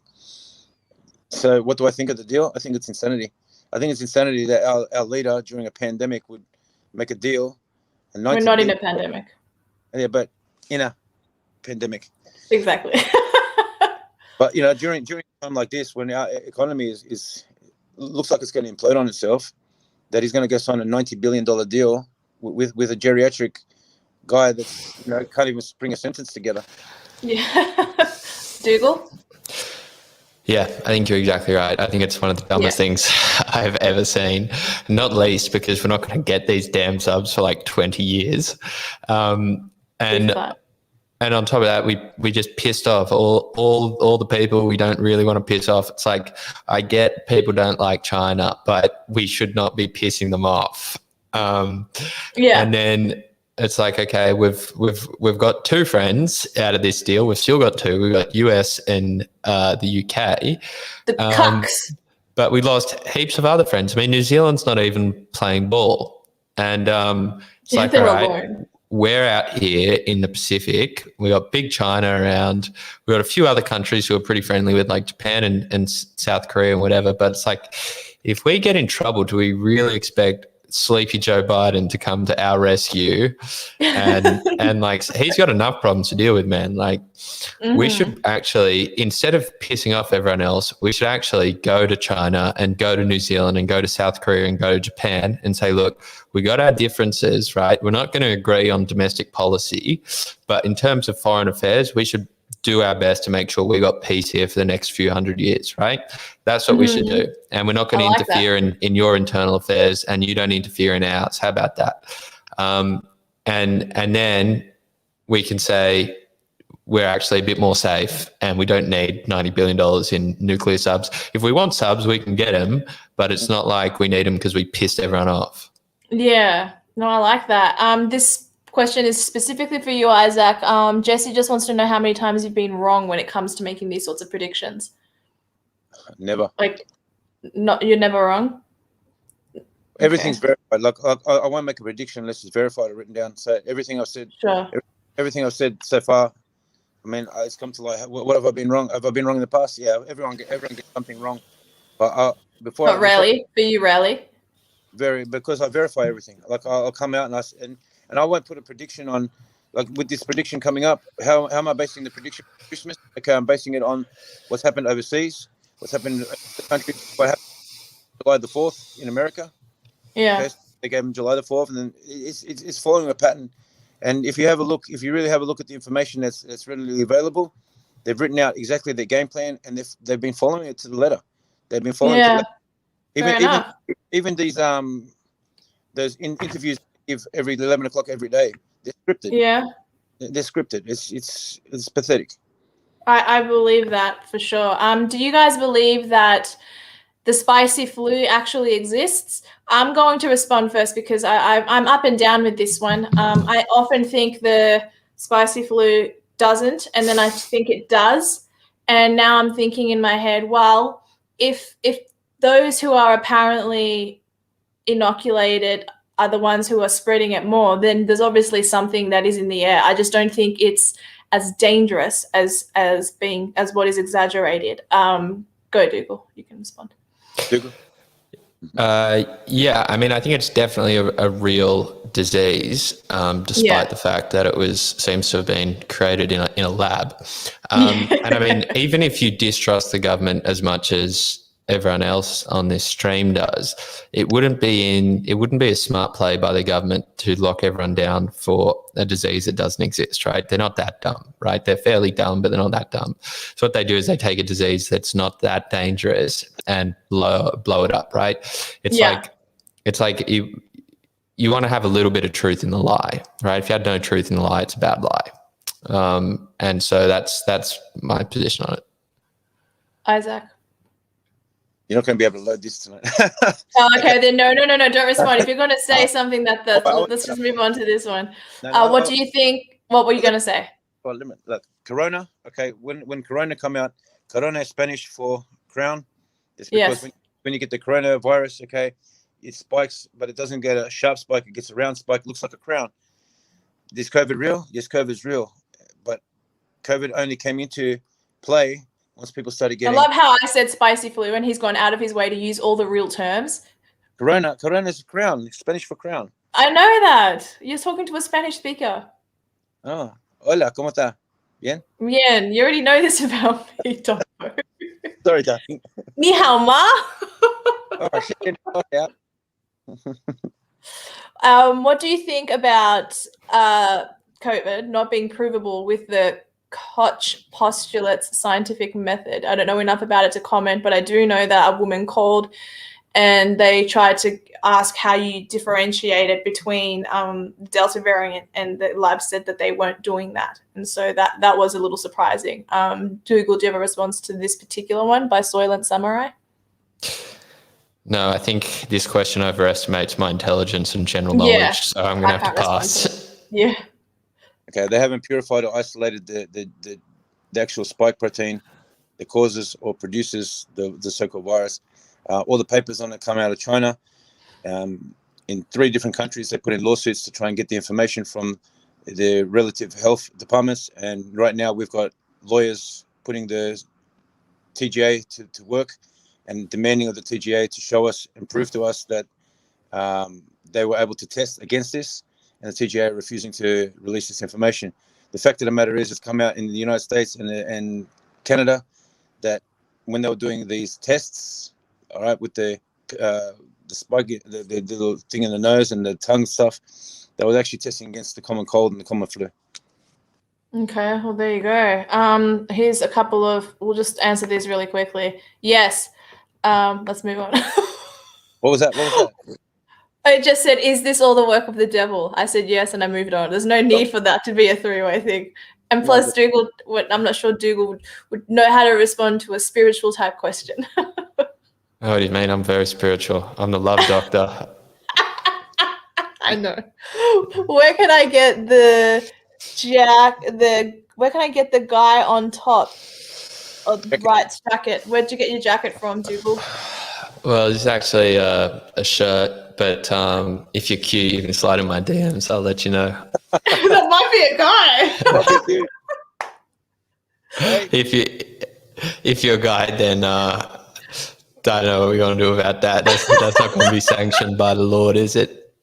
So what do I think of the deal? I think it's insanity. I think it's insanity that our leader during a pandemic would make a deal. We're not in a pandemic. Yeah, but in a pandemic. Exactly. But, you know, during a time like this, when our economy is looks like it's going to implode on itself, that he's going to go sign a $90 billion deal with a geriatric guy that, you know, can't even bring a sentence together. Yeah. Dougal? Yeah, I think you're exactly right. I think it's one of the dumbest things I've ever seen, not least because we're not going to get these damn subs for like 20 years. And on top of that, we just pissed off all the people we don't really want to piss off. It's like, I get people don't like China, but we should not be pissing them off. And then it's like, okay, we've got 2 friends out of this deal. We've still got 2. We've got US and the UK. The cucks. But we lost heaps of other friends. I mean, New Zealand's not even playing ball. And it's like, all right, we're out here in the Pacific. We got big China around. We got a few other countries who are pretty friendly with, like Japan and South Korea and whatever. But it's like, if we get in trouble, do we really expect sleepy Joe Biden to come to our rescue? And like, he's got enough problems to deal with, man. Like, we should actually, instead of pissing off everyone else, we should actually go to China and go to New Zealand and go to South Korea and go to Japan and say, look, we got our differences, right? We're not going to agree on domestic policy, but in terms of foreign affairs, we should do our best to make sure we got peace here for the next few hundred years, right? That's what we should do. And we're not going to interfere in your internal affairs, and you don't interfere in ours. How about that? And then we can say we're actually a bit more safe and we don't need $90 billion in nuclear subs. If we want subs, we can get them, but it's not like we need them because we pissed everyone off. Yeah, no, I like that. This question is specifically for you, Isaac. Jesse just wants to know how many times you've been wrong when it comes to making these sorts of predictions. Never. Like, you're never wrong? Everything's verified. Like, I won't make a prediction unless it's verified or written down. So everything I've said, everything I've said so far, I mean, it's come to like, what have I been wrong? Have I been wrong in the past? Yeah, everyone gets something wrong. But rarely. For you, rarely. Because I verify everything. Like, I'll come out and I won't put a prediction on, like, with this prediction coming up. How am I basing the prediction for Christmas? Okay, I'm basing it on what's happened overseas, what's happened in the country, what happened July the 4th in America. Yeah. Okay, so they gave them July the 4th, and then it's following a pattern. And if you really have a look at the information that's readily available, they've written out exactly their game plan, and they've been following it to the letter. They've been following it to the letter. Even these those interviews give every 11 o'clock every day. They're scripted. Yeah. They're scripted. It's pathetic. I believe that for sure. Do you guys believe that the spicy flu actually exists? I'm going to respond first because I'm up and down with this one. I often think the spicy flu doesn't, and then I think it does. And now I'm thinking in my head, well, if those who are apparently inoculated are the ones who are spreading it more, then there's obviously something that is in the air. I just don't think it's as dangerous as what is exaggerated. Go, Dougal. You can respond. Dougal? Yeah, I mean, I think it's definitely a real disease, despite the fact that it seems to have been created in a lab. And I mean, even if you distrust the government as much as everyone else on this stream does, it wouldn't be a smart play by the government to lock everyone down for a disease that doesn't exist, right? They're not that dumb, right? They're fairly dumb, but they're not that dumb. So what they do is they take a disease that's not that dangerous and blow it up, right? It's like you want to have a little bit of truth in the lie, right? If you had no truth in the lie, it's a bad lie. And so that's my position on it. Isaac. You're not going to be able to load this tonight. Oh, okay, then no, don't respond. If you're going to say something let's just move on to this one. What do you think? What were you going to say? Well, look, Corona. Okay, when Corona come out, Corona is Spanish for crown. It's because when you get the coronavirus, okay, it spikes, but it doesn't get a sharp spike. It gets a round spike, looks like a crown. Is COVID real? Yes, COVID is real, but COVID only came into play once people started getting. I love how I said spicy flu, and he's gone out of his way to use all the real terms. Corona is a crown. It's Spanish for crown. I know that. You're talking to a Spanish speaker. Oh, hola, ¿cómo está? Bien? Bien. You already know this about me, Topo. Sorry, darling. Ni hao ma. Oh, shit. Yeah. What do you think about COVID not being provable with the Koch postulates scientific method? I don't know enough about it to comment, but I do know that a woman called and they tried to ask how you differentiated between Delta variant, and the lab said that they weren't doing that. And so that was a little surprising. Dougal, do you have a response to this particular one by Soylent Samurai? No, I think this question overestimates my intelligence and general knowledge, so I'm going to have to pass. Yeah. Okay, they haven't purified or isolated the actual spike protein that causes or produces the so-called virus. All the papers on it come out of China. In 3 different countries, they put in lawsuits to try and get the information from the relative health departments. And right now we've got lawyers putting the TGA to work and demanding of the TGA to show us and prove to us that they were able to test against this, and the TGA refusing to release this information. The fact of the matter is, it's come out in the United States and Canada that when they were doing these tests, all right, with the spike, the little thing in the nose and the tongue stuff, they were actually testing against the common cold and the common flu. Okay, well, there you go. Here's a couple of, we'll just answer these really quickly. Yes. Let's move on. What was that? I just said, is this all the work of the devil? I said yes, and I moved on. There's no need for that to be a 3-way thing. And plus, Dougal, I'm not sure Dougal would know how to respond to a spiritual type question. Oh, what do you mean? I'm very spiritual. I'm the love doctor. I know. Where can I get where can I get the guy on top of the Wright's jacket? Where'd you get your jacket from, Dougal? Well, it's actually a shirt, but if you're cute, you can slide in my DMs. I'll let you know. That might be a guy. If you're a guy, then don't know what we're going to do about that. That's not going to be sanctioned by the Lord, is it?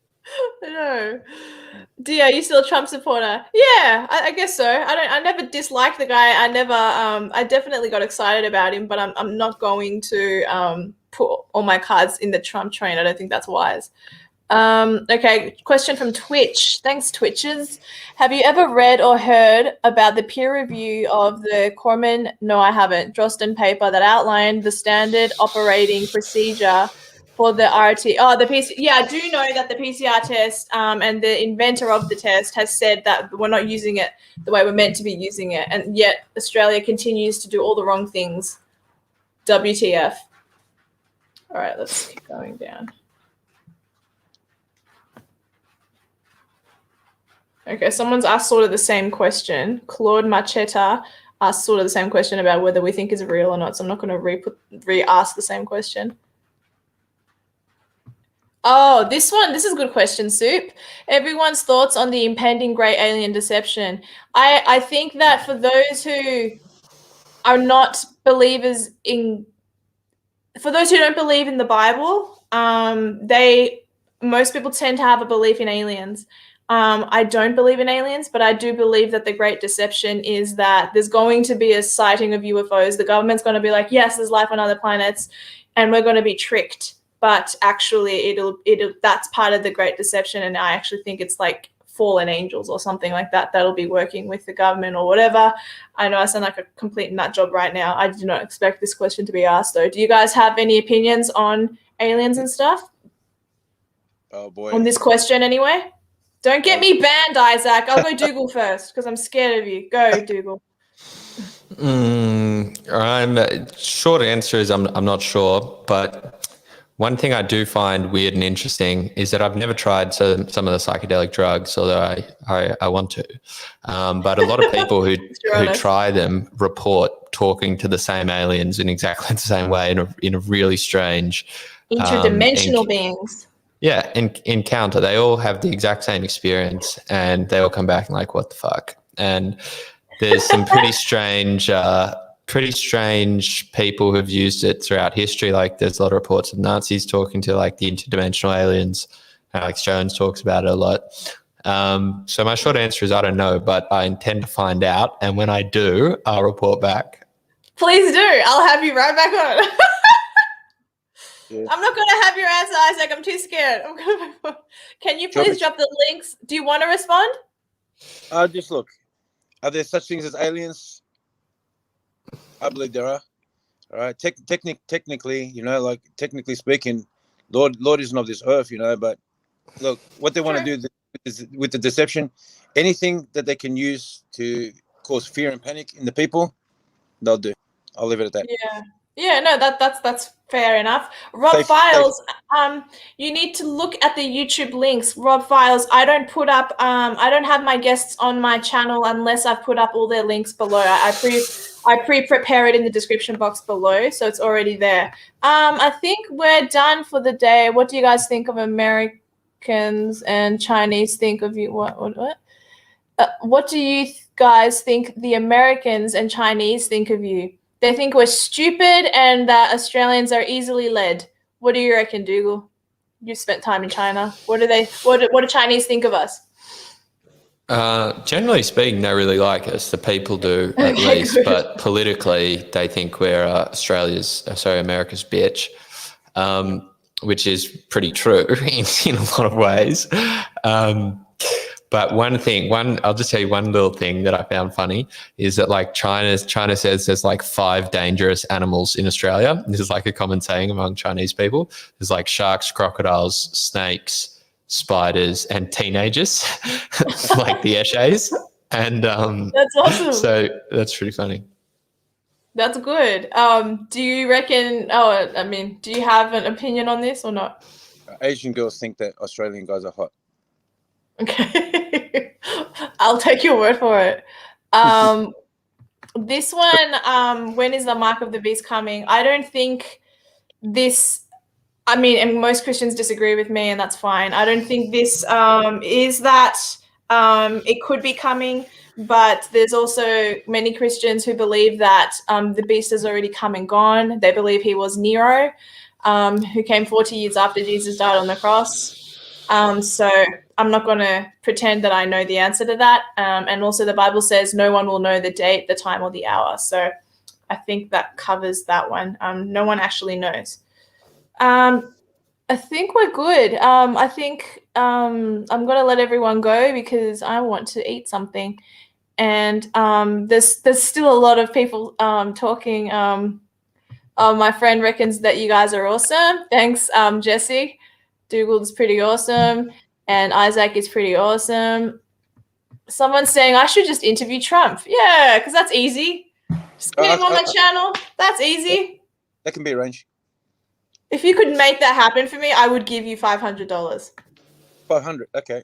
No. Dia, are you still a Trump supporter? Yeah, I guess so. I never disliked the guy. I definitely got excited about him, but I'm not going to put all my cards in the Trump train. I don't think that's wise. Okay, question from Twitch. Thanks, Twitchers. Have you ever read or heard about the peer review of the Corman, no, I haven't, Drosten paper that outlined the standard operating procedure for the RT. Oh, the PCR. Yeah, I do know that the PCR test and the inventor of the test has said that we're not using it the way we're meant to be using it, and yet Australia continues to do all the wrong things. WTF. All right, let's keep going down. Okay, someone's asked sort of the same question. Claude Macheta asked sort of the same question about whether we think is real or not, so I'm not going to re-ask the same question. Oh, this is a good question, Soup. Everyone's thoughts on the impending great alien deception. I think that for those who are not believers in, for those who don't believe in the Bible, most people tend to have a belief in aliens. I don't believe in aliens, but I do believe that the great deception is that there's going to be a sighting of UFOs. The government's going to be like, yes, there's life on other planets, and we're going to be tricked. But actually, that's part of the great deception, and I actually think it's like fallen angels or something like that that'll be working with the government or whatever. I know I sound like a complete nut job right now. I did not expect this question to be asked, though. Do you guys have any opinions on aliens and stuff? Oh boy. On this question, anyway. Don't get me banned, Isaac. I'll go Dougal first because I'm scared of you. Go, Dougal. Short answer is I'm not sure, but one thing I do find weird and interesting is that I've never tried some of the psychedelic drugs, although I want to. But a lot of people who try them report talking to the same aliens in exactly the same way in a really strange interdimensional beings. Yeah, encounter. They all have the exact same experience, and they all come back and like, what the fuck? And there's some pretty strange people who've used it throughout history. Like there's a lot of reports of Nazis talking to like the interdimensional aliens. Alex Jones talks about it a lot. So my short answer is I don't know, but I intend to find out. And when I do, I'll report back. Please do. I'll have you right back on. Yeah. I'm not going to have your answer, Isaac. I'm too scared. Can you please drop the links? Do you want to respond? Just look. Are there such things as aliens? I believe there are. All right. Technically, you know, like technically speaking, Lord isn't of this earth, you know. But look, what they want to do with the deception, anything that they can use to cause fear and panic in the people, they'll do. I'll leave it at that. Yeah. No, that's fair enough. Rob Files, you need to look at the YouTube links. Rob Files, I don't put up, I don't have my guests on my channel unless I've put up all their links below. I pre-prepare it in the description box below, so it's already there. I think we're done for the day. What do you guys think of Americans and Chinese think of you? What do you guys think the Americans and Chinese think of you? They think we're stupid and that Australians are easily led. What do you reckon, Dougal? You've spent time in China. What do Chinese think of us? Generally speaking, they really like us. The people do, at least. Good. But politically, they think we're America's bitch, which is pretty true in a lot of ways. But I'll just tell you one little thing that I found funny is that like China says there's like 5 dangerous animals in Australia. This is like a common saying among Chinese people. There's like sharks, crocodiles, snakes, spiders, and teenagers, like the Eshays. And that's awesome. So that's pretty funny. That's good. Do you reckon? Do you have an opinion on this or not? Asian girls think that Australian guys are hot. Okay, I'll take your word for it. This one, when is the mark of the beast coming? I don't think this. And most Christians disagree with me, and that's fine. I don't think this is that. It could be coming, but there's also many Christians who believe that the beast has already come and gone. They believe he was Nero, who came 40 years after Jesus died on the cross. So I'm not going to pretend that I know the answer to that. And also the Bible says no one will know the date, the time, or the hour. So I think that covers that one. No one actually knows. I think we're good. I think I'm going to let everyone go because I want to eat something. And there's still a lot of people talking. My friend reckons that you guys are awesome. Thanks, Jesse. Dougal's pretty awesome. And Isaac is pretty awesome. Someone's saying I should just interview Trump. Yeah, because that's easy. Just get him on the channel. That's easy. That can be arranged. If you could make that happen for me, I would give you $500. 500. Okay.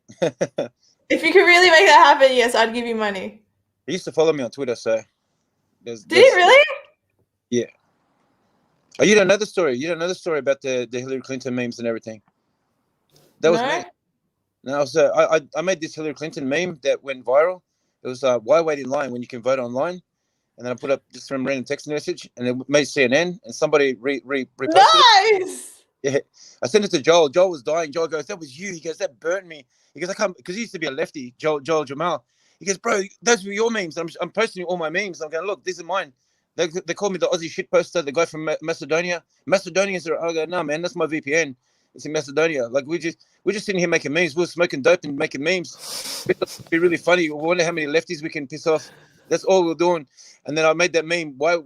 If you could really make that happen, yes, I'd give you money. He used to follow me on Twitter, so. Did he really? Yeah. Oh, you don't know the story. You don't know the story about the Hillary Clinton memes and everything. That was me. No, so I made this Hillary Clinton meme that went viral. It was why wait in line when you can vote online, and then I put up just some random text message, and it made CNN, and somebody reposted it. Nice. Yeah, I sent it to Joel. Joel was dying. Joel goes, "That was you." He goes, "That burnt me." He goes, "I can't," because he used to be a lefty. Joel Jamal. He goes, "Bro, those were your memes." I'm posting all my memes. I'm going, "Look, these are mine." They call me the Aussie shit poster. The guy from Macedonia. Macedonians are. I go, "No, man, that's my VPN. It's in Macedonia." Like we're just sitting here making memes. We're smoking dope and making memes. It'd be really funny. We wonder how many lefties we can piss off. That's all we're doing. And then I made that meme. Why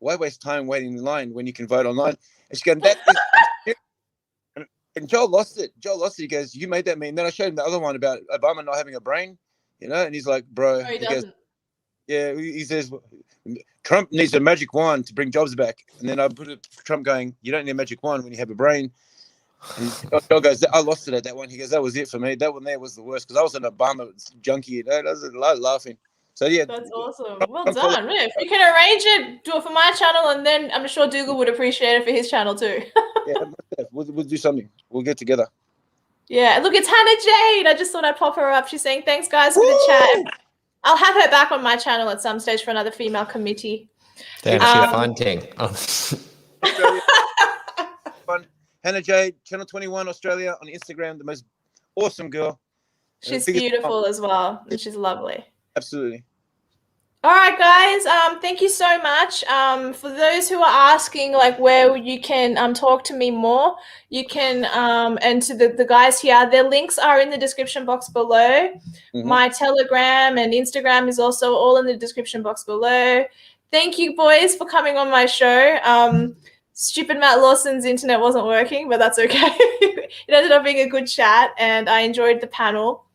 waste time waiting in line when you can vote online? And she goes, "That is." And Joel lost it. He goes, "You made that meme." Then I showed him the other one about Obama not having a brain, and he's like, "Bro," No, he goes, "Yeah." He says, "Trump needs a magic wand to bring jobs back." And then I put it, Trump going, "You don't need a magic wand when you have a brain." And Joel goes, "I lost it at that one." He goes, "That was it for me. That one there was the worst because I was an Obama junkie." I was laughing. So yeah, that's awesome. Well done. Really. If you can arrange it, do it for my channel, and then I'm sure Dougal would appreciate it for his channel too. Yeah, we'll do something. We'll get together. Yeah, look, it's Hannah Jade. I just thought I'd pop her up. She's saying thanks, guys, for the chat. I'll have her back on my channel at some stage for another female committee. Damn, she's a fine thing. Fun. Hannah Jade, Channel 21 Australia on Instagram. The most awesome girl. She's beautiful as well, and she's lovely. Absolutely. All right, guys. Thank you so much. For those who are asking, like, where you can talk to me more, you can, and to the guys here, their links are in the description box below. Mm-hmm. My Telegram and Instagram is also all in the description box below. Thank you, boys, for coming on my show. Stupid Matt Lawson's internet wasn't working, but that's okay. It ended up being a good chat, and I enjoyed the panel.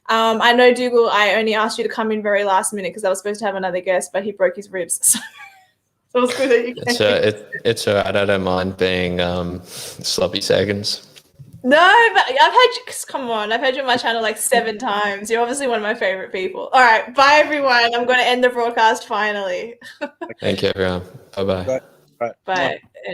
I know, Dougal, I only asked you to come in very last minute because I was supposed to have another guest, but he broke his ribs. So it was good that you came. It's all right. I don't mind being sloppy seconds. No, but I've had you, come on, I've had you on my channel like 7 times. You're obviously one of my favorite people. All right, bye, everyone. I'm going to end the broadcast finally. Thank you, everyone. Bye-bye. Bye. Bye.